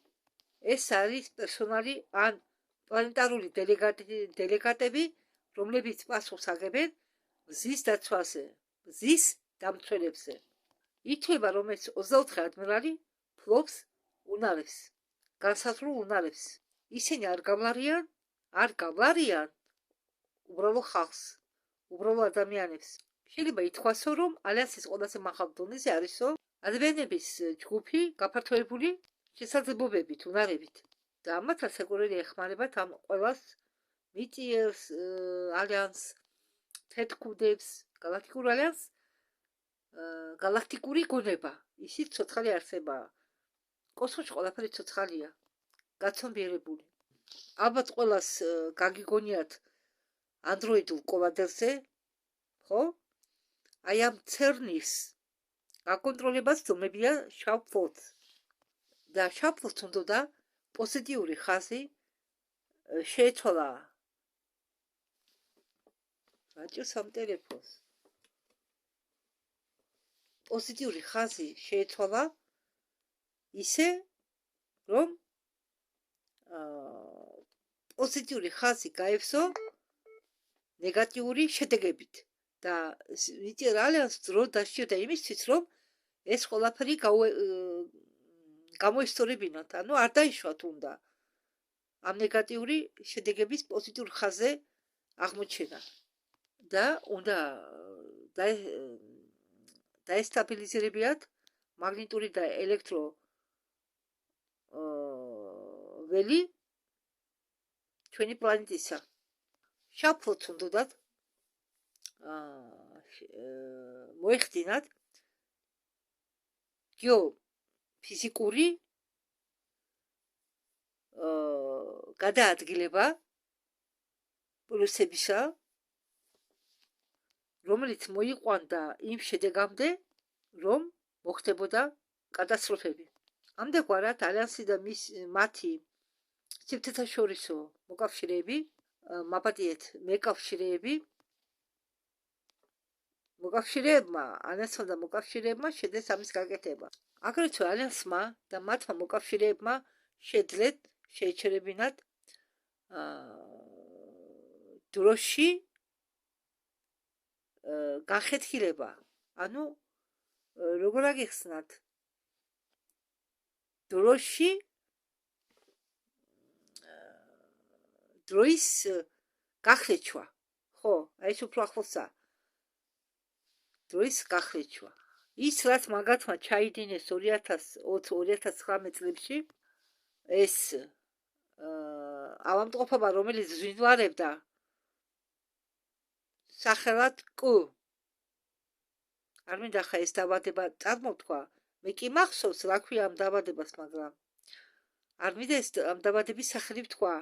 ეს არის პერსონალი ან პლანეტარული დელეგატები, რომლებიც პასუხს აგებენ მზის დაცვაზე, მზის დამცველებზე. ითვლება, რომ ეს 24 ადმირალი ფლობს უნარებს, განსაზღვრულ უნარებს. ისინი არ გავლარიან უბრალო ხალხს, უბრალო ადამიანებს. შეიძლება ითქვასო, რომ ალიანსის ყველაზე მაღალ დონეზე არისო ადამიანების ჯგუფი გაფართოებული შესაძლებლობებით, უნარებით. და ამათ ასაკურელი ეხმარებათ ამ ყველას მიწიერს ალიანს, თეთრ გალაქტიკურ ალიანს, გალაქტიკური გონება. ისიც ცოცხალი არსებაა. კოსმოსში ყველაფერი ცოცხალია, გაცნობიერებული. ალბათ ყველას გაგიგონიათ ანდროიდულ კვადრატზე, ხო? აი ამ ცერნის გაკონტროლებას ძმებია შავ ფლოტს. და შავ ფლოტს უნდა პოზიტიური ხაზი შეეცვალა. რაჭოს ამ ტელეფონს. პოზიტიური ხაზი შეეცვალა ისე, რომ პოზიტიური ხაზი გაევსო ნეგატიური შედეგებით. და მიწიერ ალიანსს დრო დასჭირდა იმისთვის, რომ ეს ყველაფერი გამოისწორებინათ, ანუ არ დაიშვათ უნდა ამ ნეგატიური შედეგების პოზიტიურ ხაზზე აღმოჩენა და უნდა დაესტაბილიზირებიათ მაგნიტური და ელექტრო ველი ჩვენი პლანეტისა. შავ ფლოტს უნდა მოეხდინათ გეოფიზიკური გადაადგილება პოლუსებისა, რომელიც მოიყვანდა იმ შედეგამდე, რომ მოხდებოდა კატასტროფები. ამდაგვარად ალიანსი და მათი სივრცეთაშორისო მოკავშირეები, ალიანსმა და მოკავშირეებმა შეძლეს ამის გაკეთება. აგრეთვე ალიანსმა და მათმა მოკავშირეებმა შეეჩერებინათ დროში განხეთქილება. ანუ როგორ აგიხსნათ, დროში დროის გახლეჩვა. ხო, აი ეს უფრო ახლოსაა. დროის გახლეჩვა. ის რაც მაგათმა ჩაიდინეს 2020-2019 წლებში, ეს ავადმყოფობა, რომელიც ზვინვარებდა სახელად Q. არ მინდა ხა ეს დაბადება წარმოვთქვა. მე კი მახსოვს რა ქვია ამ დაბადებას, მაგრამ არ მინდა ეს ამ დაბადების სახელი ვთქვა.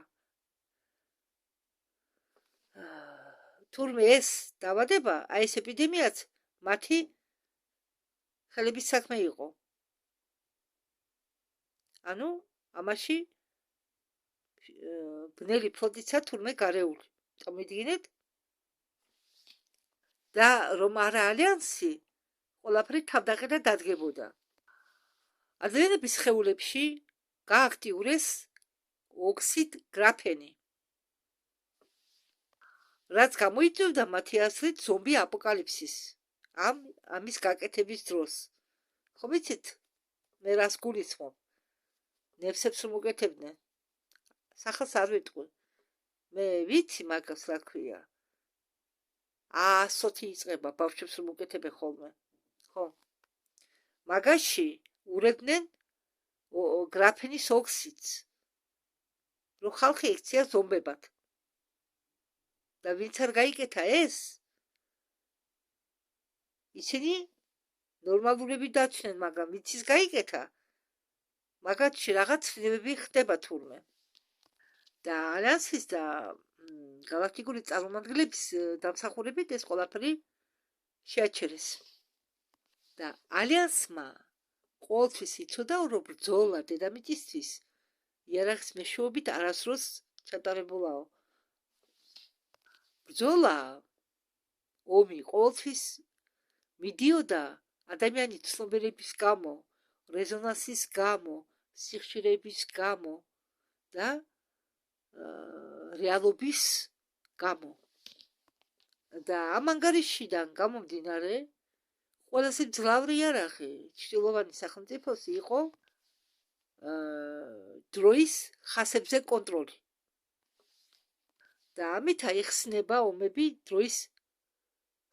თურმე ეს დაბადება, აი ეს ეპიდემიაც მათი ხელების საქმე იყო. ანუ ამაში ბნელი ფლოტიცა თურმე გარეული. წამოიდგინეთ და რომ არა ალიანსი, ყველაფერი თავდაყრა დადგებოდა. ადამიანების სხეულებში გააქტიურეს ოქსიდ გრაფენი, რაც გამოიწვევდა მათი აზრით ზომბი აპოკალიფსის ამის გაკეთების დროს. ხო ვიცით, მე რას გულისხმობ? ნევსებს რომ უკეთებდნენ. სახელს არ ვიტყვი. მე ვიცი მაგას რა ქვია. 100 იწყება ბავშვებს რომ უკეთებენ ხოლმე. ხო. მაგაში ურევდნენ გრაფენის ოქსიდს. რომ ხალხი ექცია ზომბებად. და ვინც არ გაიკეთა ეს, ისინი ნორმალურები დარჩნენ, მაგრამ ვინც ის გაიკეთა, მაგათში რაღაც ცვლილებები ხდება თურმე. და ალიანსის და galaktikuri წარმომადგენლების დამსახურებით ეს ყველაფერი შეაჩერეს. და ალიანსმა ყოველთვის იცოდა, რომ ბრძოლა დედამიწისთვის იარაღის მეშვეობით არასდროს ჩატარებულაო. ბრძოლა ომი ყოველთვის მიდიოდა ადამიანის ცნობიერების გამო, რეზონანსის გამო, სიხშირეების გამო და რეალობის გამო. და ამ ანგარიშიდან გამომდინარე, ყველაზე მძლავრი იარაღი ჩრდილოვანი სახელმწიფოს იყო დროის ხასებზე კონტროლი. და ამით აიხსნება ომები დროის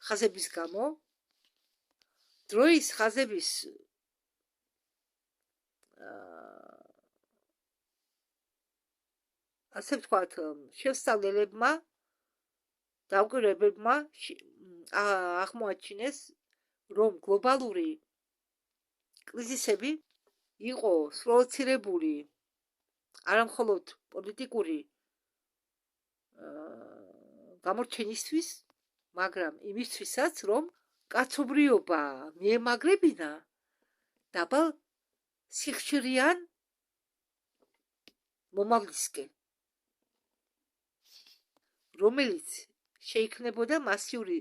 ხაზების გამო. დროის ხაზების ასე ვთქვათ, შესწავლელებმა, დამკვირვებლებმა აღმოაჩინეს, რომ გლობალური კრიზისები იყო სპროვოცირებული არამხოლოდ პოლიტიკური გამორჩენისთვის, მაგრამ იმისთვისაც, რომ კაცობრიობა მიემაგრებინა დაბალ სიხშირიან მომავლისკენ, რომელიც შეიქმნებოდა მასიური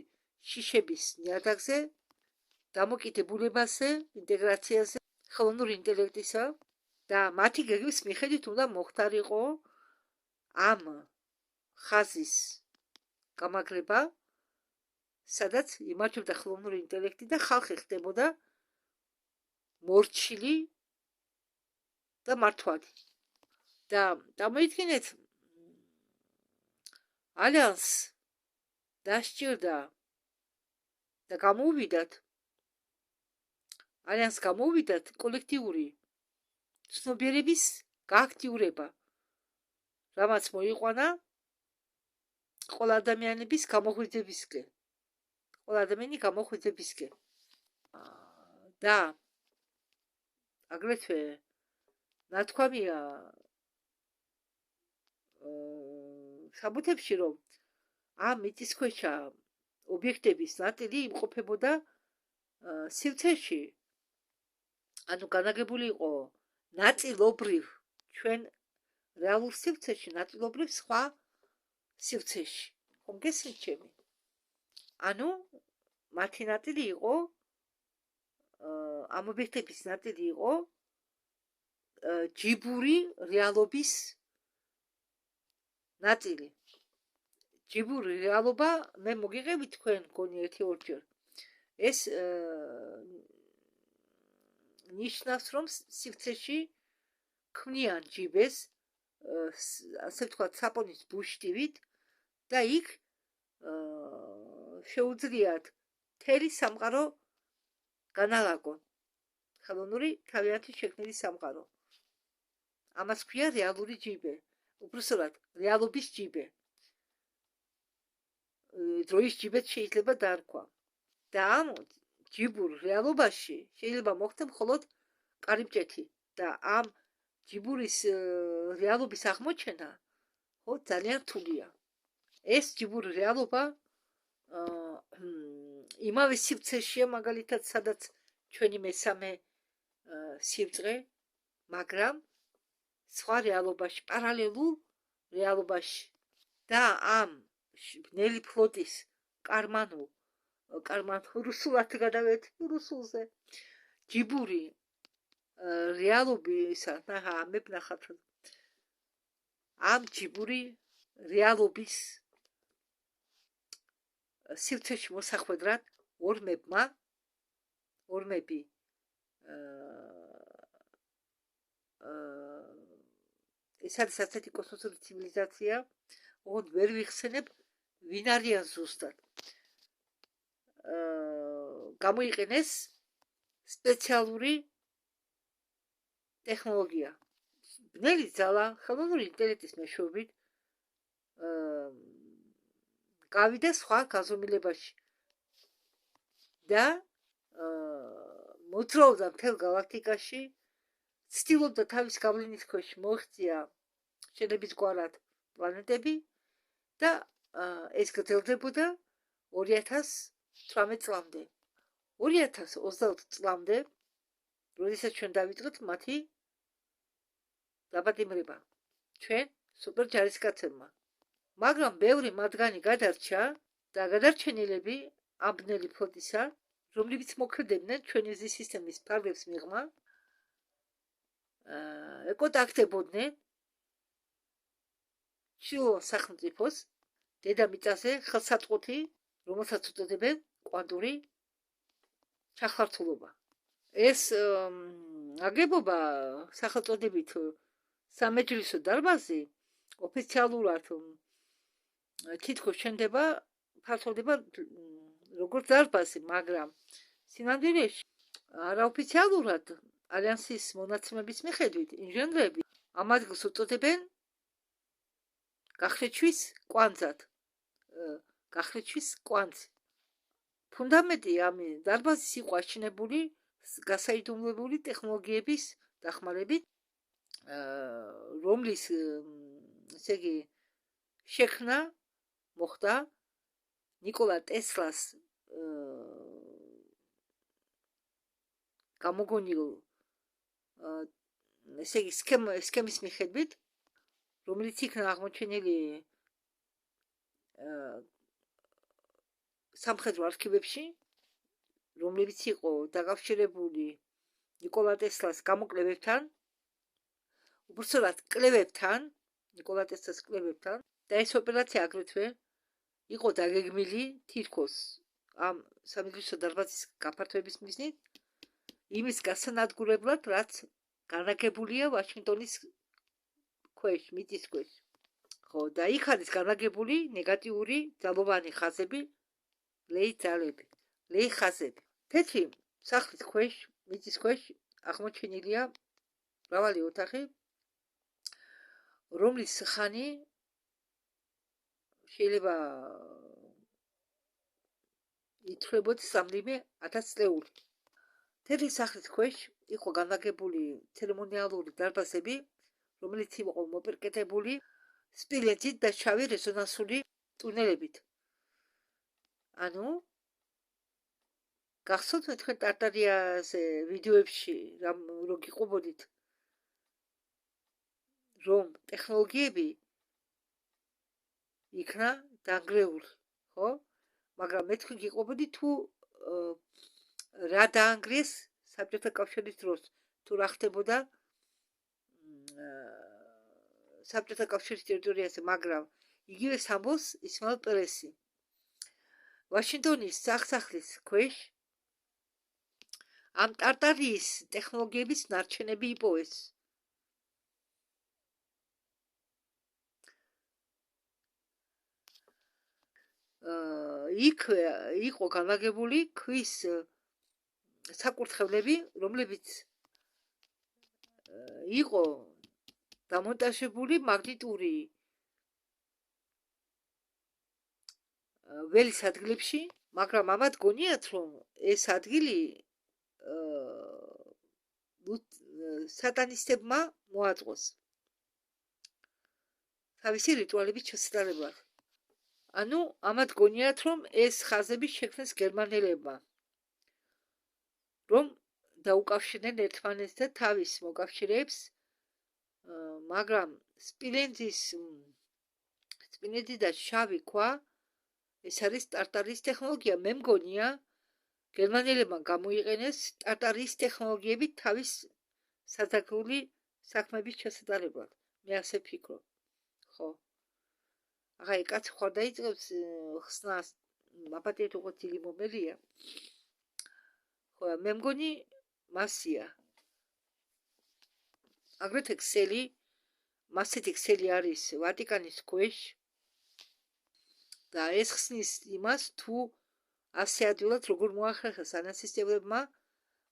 შიშების ნიადაგზე, დამოკიდებულებაზე, ინტეგრაციაზე, ხელოვნური ინტელექტისა და მათი გეგმის მიხედვით უნდა მოხდარიყო ამ ხაზის გამაგრება, სადაც იმართებდა ხელოვნური ინტელექტი და ხალხი ხდებოდა მორჩილი და მართვადი. და დამოიდგინეთ, ალიანს დასჭირდა და გამოუვიდათ კოლექტიური ცნობიერების გააქტიურება, რამაც მოიყვანა ყველა ადამიანის გამოღვიძებისკენ. და აგრეთვე ნათქვამია საბუთებში, რომ ამ მიწისქვეშა ობიექტების ნაწილი იმყოფებოდა სივრცეში, ანუ განაგებული იყო ნაწილობრივ ჩვენ რეალურ სივრცეში, ნაწილობრივ სხვა სივრცეში. ხომ გესმით ჩემი? ანუ მათი ნაწილი იყო, ამ ობიექტების ნაწილი იყო ჯიბური რეალობის ნაწილი. ჯიბური რეალობა, მე მოგიღებით თქვენ გონი 1-2 ეს ნიშნავს, რომ სივრცეში ქმნიან ჯიბეს, ასე ვთქვათ, საპონის ბუშტივით და იქ შეუძლიათ მთელი სამყარო განალაგონ. ხელოვნური თავიანთი შექმნილი სამყარო. ამას ქვია რეალური ჯიბე. უბრალოდ რეალობის ჯიბე. დროის ჯიბეც შეიძლება დაარქვა. და ამ ჯიბურ რეალობაში შეიძლება მოხდეს მხოლოდ კარიბჭეთი და ამ ჯიბურის რეალობის აღმოჩენა ძალიან რთულია. ეს ჯიბური რეალობა იმავე სივრცეშია, მაგალითად, სადაც ჩვენი მესამე სივრცე, მაგრამ სხვა რეალობაში, პარალელურ რეალობაში და ამ ბნელი ფლოტის რუსულად გადავეთ რუსულზე ჯიბური რეალობისა მე ვნახავთ ამ ჯიბური რეალობის სივრცეში მოსახვედრად ორმები ეს არის ასეთი კოსმოსური ცივილიზაცია, ოღონდ ვერ ვიხსენებ ვინ არიან ზუსტად. გამოიყენეს სპეციალური ტექნოლოგია. ბნელი ძალა, ხელოვნური ინტელექტის მეშვეობით გავიდა სხვა გაზომილებაში და მოძრაობდა მთელ galaktikაში, ცდილობდა თავის გავლენის ქვეშ მოეღწია შენებისგვარად პლანეტები და ეს გრძელდებოდა 2018 წლამდე. 2024 წლამდე, როდესაც ჩვენ დავიწყეთ მათი დაპატიმრება ჩვენ სუპერ ჯარისკაცებმა. მაგრამ ბევრი მათგანი გადარჩა და გადარჩენილები ამ ბნელი ფლოტისა, რომლებიც მოქმედებდნენ ჩვენი მზის სისტემის ფარგლებს მიღმა, ეკონტაქტებოდნენ ჩრდილოეთ სახელმწიფოს დედამიწაზე ხელსაწყოთი, რომელსაც უწოდებენ კვანტური ჩახლართულობა. ეს აგებობა სახელწოდებით სამეჯლისო დარბაზი ოფიციალურად თითქოს შენდება ფართოვდება როგორც დარბაზი, მაგრამ სინამდვილეში არაოფიციალურად ალიანსის მონაცემების მიხედვით ინჟინრები ამ ადგილს უწოდებენ გახლეჩვის კვანძად. გახლეჩვის კვანძი. ფუნდამენტი ამ დარბაზის იყო აშენებული გასაიდუმლოებული ტექნოლოგიების დახმარებით, რომლის ესე იგი შექმნა მოხდა ნიკოლა ტესლას გამოგონილ ესე იგი სქემის მიხედვით, რომელიც იქნა აღმოჩენილი სამხედრო არქივებში, რომლებიც იყო დაკავშირებული ნიკოლა ტესლას გამოკლებებთან, უბრალოდ კლებებთან, ნიკოლა ტესლას კლებებთან და ეს ოპერაცია აგრეთვე იყო დაგეგმილი თითქოს ამ სამედრისო დარბაზის გაფართოების მიზნით, იმის გასანადგურებლად, რაც განაგებულია ვაშინგტონის ქვეშ, მიწის ქვეშ. ხო, და იქ არის განაგებული ნეგატიური ძალოვანი ხაზები, ლეი ხაზები. თეთრი სახლის ქვეშ, მიწის ქვეშ აღმოჩენილია მრავალი ოთახი, რომლის ხანი შეიძლება ითვლებოდეს რამდენიმე 1000 წლეული. თეთრი სახლის ქვეშ იყო განლაგებული ცერემონიალური დარბაზები, რომელიც იყო მოპირკეთებული სპილენძით და შავი რეზონანსული ტუნელებით. ანუ გახსოვთ თქვენ ტარტარიაზე ვიდეოებში რო გიყვებოდით, რომ ტექნოლოგიები იქნა დანგრეული, ხო? მაგრამ მე თქვენ გიყვებოდით თუ რა დაანგრიეს საბჭოთა კავშირის დროს, თუ რა ხდებოდა საბჭოთა კავშირის ტერიტორიაზე, მაგრამ იგივე ამბობს ისმაილ პერესი. ვაშინგტონის სახსახლის ქვეშ ამ ტარტარიის ტექნოლოგიების ნარჩენები იპოვეს. იქ იყო განლაგებული ქვის საკურთხევლები, რომლებიც იყო დამონტაჟებული მაგნიტური ველის ადგილებში, მაგრამ ამათ გონიათ, რომ ეს ადგილი სატანისტებმა მოაწყვეს თავისი რიტუალების შესატარებლად. ანუ ამათ გონიათ, რომ ეს ხაზები შექმნეს გერმანელებმა, რომ დაუკავშირდნენ ერთმანეთს და თავის მოკავშირეებს მაგრამ სპილენძი და შავი ქვა ეს არის ტარტარის ტექნოლოგია. მე მგონია გერმანელებმა გამოიყენეს ტარტარის ტექნოლოგიები თავის საზაგრული საქმეების ჩასატარებლად. მე ასე ვფიქრობ. ხო. აი, კაცი ხარ დაიწყებს ხსნას, აპატიეთ უკვე ძილი მომელია. ხო, მე მგონი მასია. აგრეთვე ქსელი, მასეთი ქსელი არის ვატიკანის ქვეშ და ეს ხსნის იმას, თუ ასე ადვილად როგორ მოახერხეს ანასისტემლებმა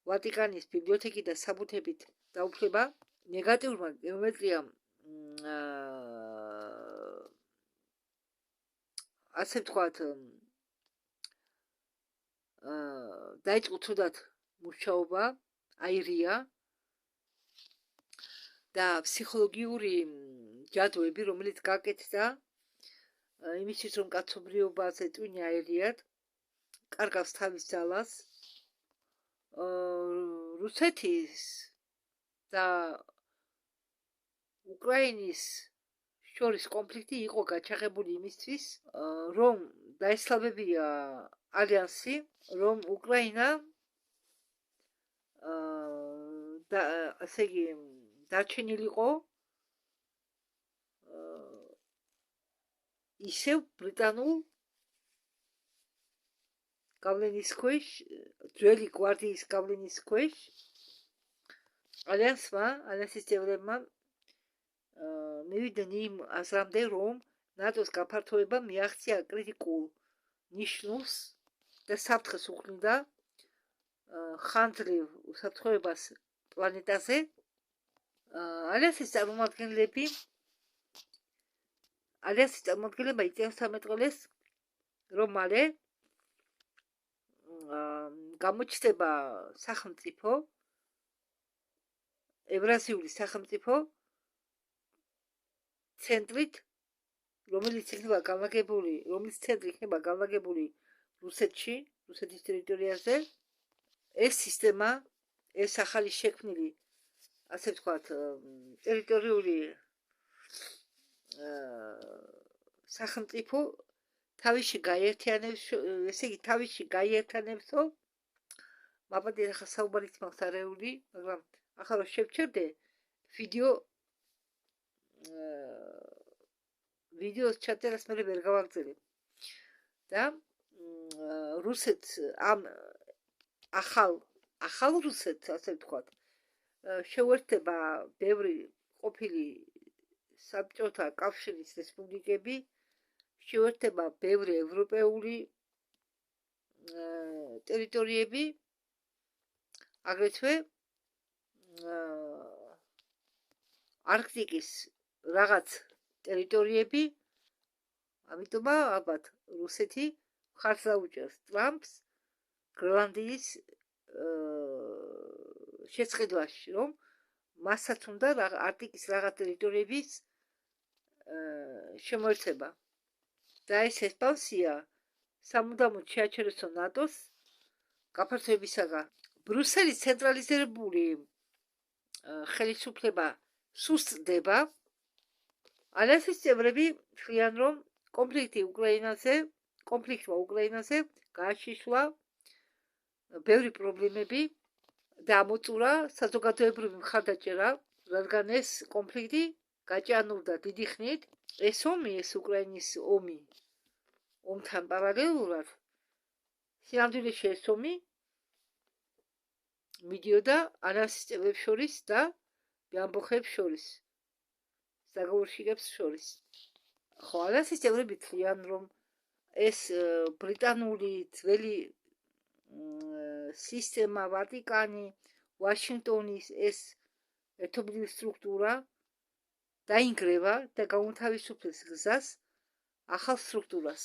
ვატიკანის ბიბლიოთეკიდან საბუთებით დაუფლება ნეგატიურმა გეომეტრიამ ასე ვთქვათ დაიწყო თუდად მუშაობა აირია და ფსიქოლოგიური ჯადოები, რომელიც გაკეთდა იმისთვის, რომ კაცობრიობაზე ტვინი აერიად, კარგავს თავის ძალას, რუსეთის და უკრაინის შორის კონფლიქტი იყო გაჩაღებული იმისთვის, რომ დაესწრებებია ალიანსი, რომ უკრაინა ასე იგი დარჩენილიყო ისევ ბრიტანულ გავლენის ქვეშ, ძველი გვარდიის გავლენის ქვეშ, ალიანსის წევრებმა მივიდნენ იმ აზრამდე, რომ ნატოს გაფართოება მიაღწია კრიტიკულ ნიშნულს და საფრთხეს უქმნიდა ხანძლივ უსაფრთხოებას პლანეტაზე. ალიანსის წარმომადგენლებმა იწევს სამეტყველეს, რომ მალე გამოჩნდება სახელმწიფო, ევრაზიული სახელმწიფო ცენტრით, რომელიც ცენტრი იქნება განლაგებული რუსეთში, რუსეთის ტერიტორიაზე. ეს სისტემა, ეს ახალი შექმნილი, ასე ვთქვათ, ტერიტორიული სახელმწიფო თავისში გაიერთიანებსო, მაპატიეთ ახლა საუბარით მაქვს არეული, მაგრამ ახლა რომ შევჩერდე ვიდეოს ჩაწერას მე ვერ გავაგრძელებ. და რუსეთს ამ ახალ რუსეთს, ასე ვთქვათ, შეუერთდება ბევრი ყოფილი საბჭოთა კავშირის რესპუბლიკები, შეუერთდება ბევრი ევროპეული ტერიტორიები, აგრეთვე არქტიკის რაღაც ტერიტორიები, ამიტომ ალბათ რუსეთი მხარს დაუჭერს ტრამპს გრენლანდიის შეწყდაში, რომ მასაც უნდა არქტიკის რაღაც ტერიტორიების შემოერთება. და ეს ესპანსია სამუდამოდ შეაჩერესო ნატოს გაფართოებისაგან. ბრიუსელის ცენტრალიზებული ხელისუფლება სუსტდება. ალიანსის წევრები თვლიან, რომ კონფლიქტმა უკრაინაზე გააშიშლა ბევრი პრობლემები და ამოწურა საზოგადოებრივი მხარდაჭერა, რადგან ეს კონფლიქტი გაჭიანურდა დიდი ხნით. ეს უკრაინის ომთან პარალელურად, სინამდვილეში ეს ომი მიდიოდა ალიანსის წევრებს შორის და ამბოხებს შორის, საგაურშიკებს შორის. ხო, ალიანსის წევრები თვლიან, რომ ეს ბრიტანული ძველი სისტემა, ვატიკანი, ვაშინგტონის ეს ერთობლივი სტრუქტურა დაინგრევა და გაუთავისუფლებს გზას ახალ სტრუქტურას.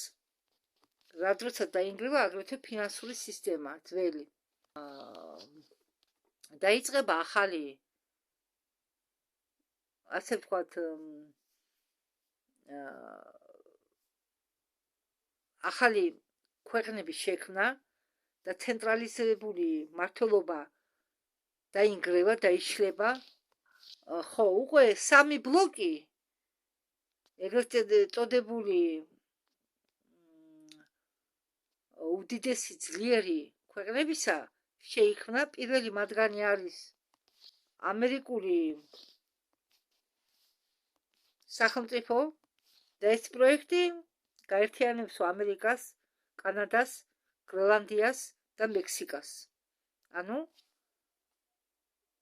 რა დროსაც დაინგრევა აგრეთვე ფინანსური სისტემა ძველი. დაიწყება ახალი, ასე ვთქვათ, ახალი ქვეყნების შექმნა და ცენტრალიზებული მმართველობა დაინგრევა, დაიშლება. ხო, უკვე სამი ბლოკი ეგრეთ წოდებული უდიდესი ძლიერი ქვეყნებისა შეიქმნა. პირველი მათგანი არის ამერიკული სახელმწიფო და ეს პროექტი გაერთიანებს ამერიკას, კანადას, გრენლანდიას და მექსიკას. ანუ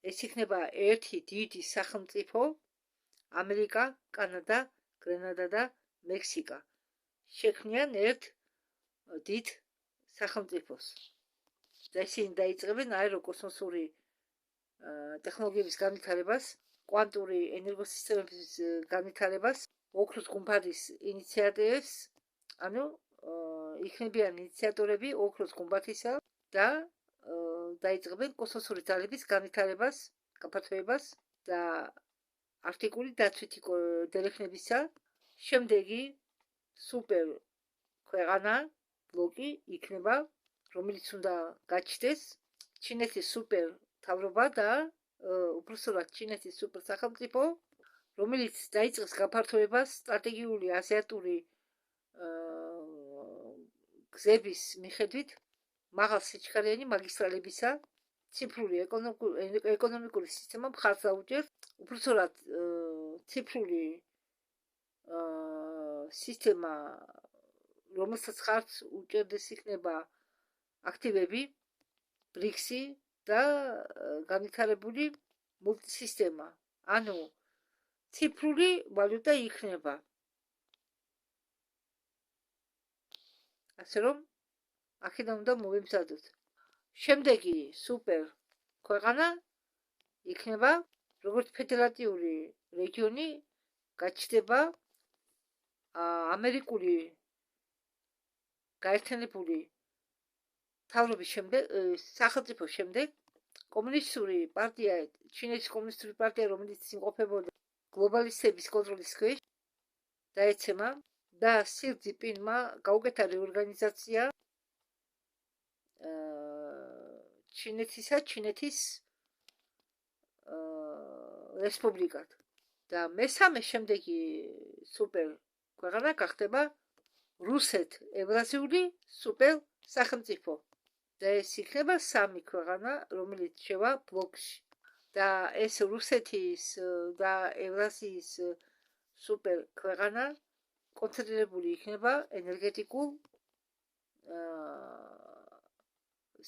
ეს იქნება ერთი დიდი სახელმწიფო ამერიკა, კანადა, გრენლანდა და მექსიკა შექმნიან ერთ დიდ სახელმწიფოს. და ისინი დაიწყებენ აეროკოსმოსური ტექნოლოგიების განვითარებას, კვანტური ენერგოსისტემების განვითარებას, ოქროს გუმბათის ინიციატივებს, ანუ იქნებიან ინიციატორები ოქროს გუმბათისა და დაიწყებენ კოსმოსური ძალების განვითარებას, გაფართოებას და არქტიკული დაცვითი დელექნებისა. შემდეგი სუპერ ქვეყანა ბლოკი იქნება, რომელიც უნდა გაჩნდეს ჩინეთის სუპერ მთავრობა და უბრალოდ ჩინეთის სუპერ სახელმწიფო, რომელიც დაიწყებს გაფართოებას სტრატეგიული აზიატური გზების მიხედვით მაღალ სიჩქარეიანი მაგისტრალებისა, ციფრული ეკონომიკური სისტემა მხარს აუჭერს, უბრალოდ ციფრული სისტემა, რომელსაც ხარც უჭერდეს იქნება აქტივები, ბრიქსი და განვითარებული მულტისისტემა. ანუ ციფრული ვალუტა იქნება. ასე რომ აქედან უნდა მოვემზადოთ. შემდეგი სუპერ ქვეყანა იქნება როგორც ფედერატიული რეგიონი, გაჩნდება ამერიკული გაერთიანებული მთავრობის შემდეგ, სახელმწიფოს შემდეგ, კომუნისტური პარტია, ჩინეთის კომუნისტური პარტია, რომელიც იმყოფებოდა გლობალისტების კონტროლის ქვეშ, დაეცემა და სი ძინპინმა გაუკეთა რეორგანიზაცია ჩინეთის რესპუბლიკად. და მესამე შემდეგი სუპერ ქვეყანა გახდება რუსეთ-ევრაზიული სუპერ სახელმწიფო. და ეს იქნება სამი ქვეყანა, რომელიც შევა ბლოკში. და ეს რუსეთის და ევრაზიის სუპერ ქვეყანა კონცენტრირებული იქნება ენერგეტიკულ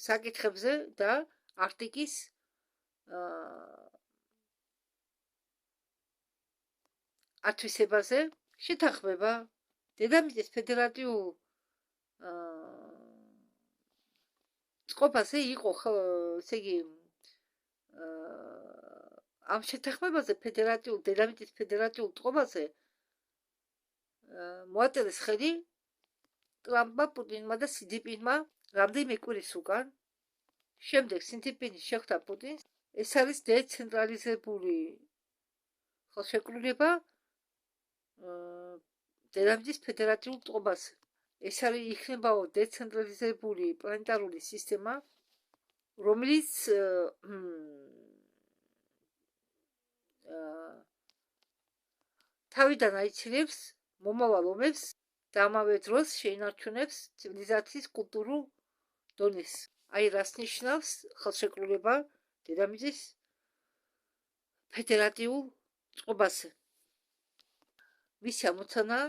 საკითხებზე და არქტიკის ათვისებაზე. შეთანხმება დედამიწის ფედერატიულ წყობაზე იყო, ესე იგი, ამ შეთანხმებაზე დედამიწის ფედერატიულ წყობაზე მოაწერეს ხელი ტრამპმა, პუტინმა და სი ძინპინმა რამდენიმე კვირის უკან. შემდეგ სი ძინპინი შეხვდა პუტინს. ეს არის დეცენტრალიზებული ხელშეკრულება დედამიწის ფედერატიულ წყობაზე. ეს არის იქნებაო დეცენტრალიზებული პლანეტარული სისტემა, რომელიც თავიდან აიცილებს მომავალ ომებს და ამავე დროს შეინარჩუნებს ცივილიზაციის კულტურულ დონეს. აი რას ნიშნავს ხელშეკრულება დედამიწის ფედერატიულ წყობაზე. მისი ამოცანა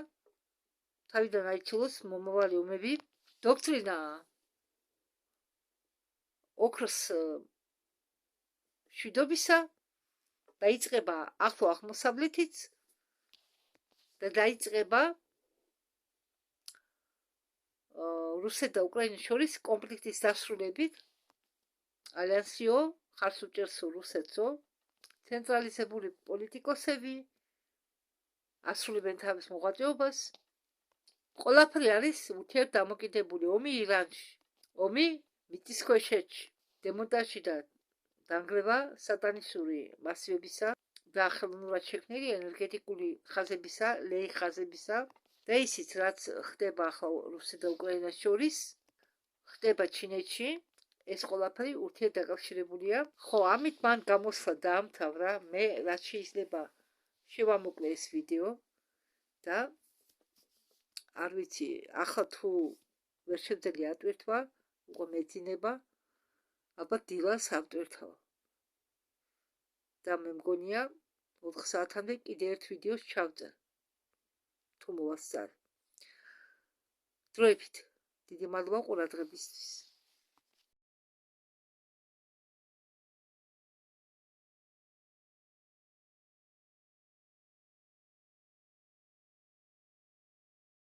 თავიდან აიცილოს მომავალი ომები. დოქტრინა ოქროს მშვიდობისა დაიწყება ახლო აღმოსავლეთით და დაიწყება რუსეთ და უკრაინის შორის კონფლიქტის დასრულებით. ალიანსიო ხარს უჭერს რუსეთსო, ცენტრალიზებული პოლიტიკოსები ასრულებენ თავის მოღვაწეობას. ყველაფერი არის ურთიერთდამოკიდებული. ომი ირანში, ომი მიწისქვეშეთში, დემონტაჟი და დანგრევა სატანისტური მასივებისა და ხელოვნურად შექმნილი ენერგეტიკული ხაზებისა, ლეი ხაზებისა და ისიც, რაც ხდება ახლა რუსეთს და უკრაინას შორის, ხდება ჩინეთში ეს ყველაფერი ურთიერთდაკავშირებულია. ხო, ამით მან გამოსვლა დაამთავრა. მე რაც შეიძლება შევამოკლე ეს ვიდეო და არ ვიცი, ახლა თუ ვერ შეძელი ატვირთვა, უკვე მეძინება, ალბათ დილას ავტვირთავ. და მე მგონია 4 საათამდე კიდე ერთ ვიდეოს ჩავწერ. თუ მოვასწარ. დროებით. დიდი მადლობა ყურადღებისთვის.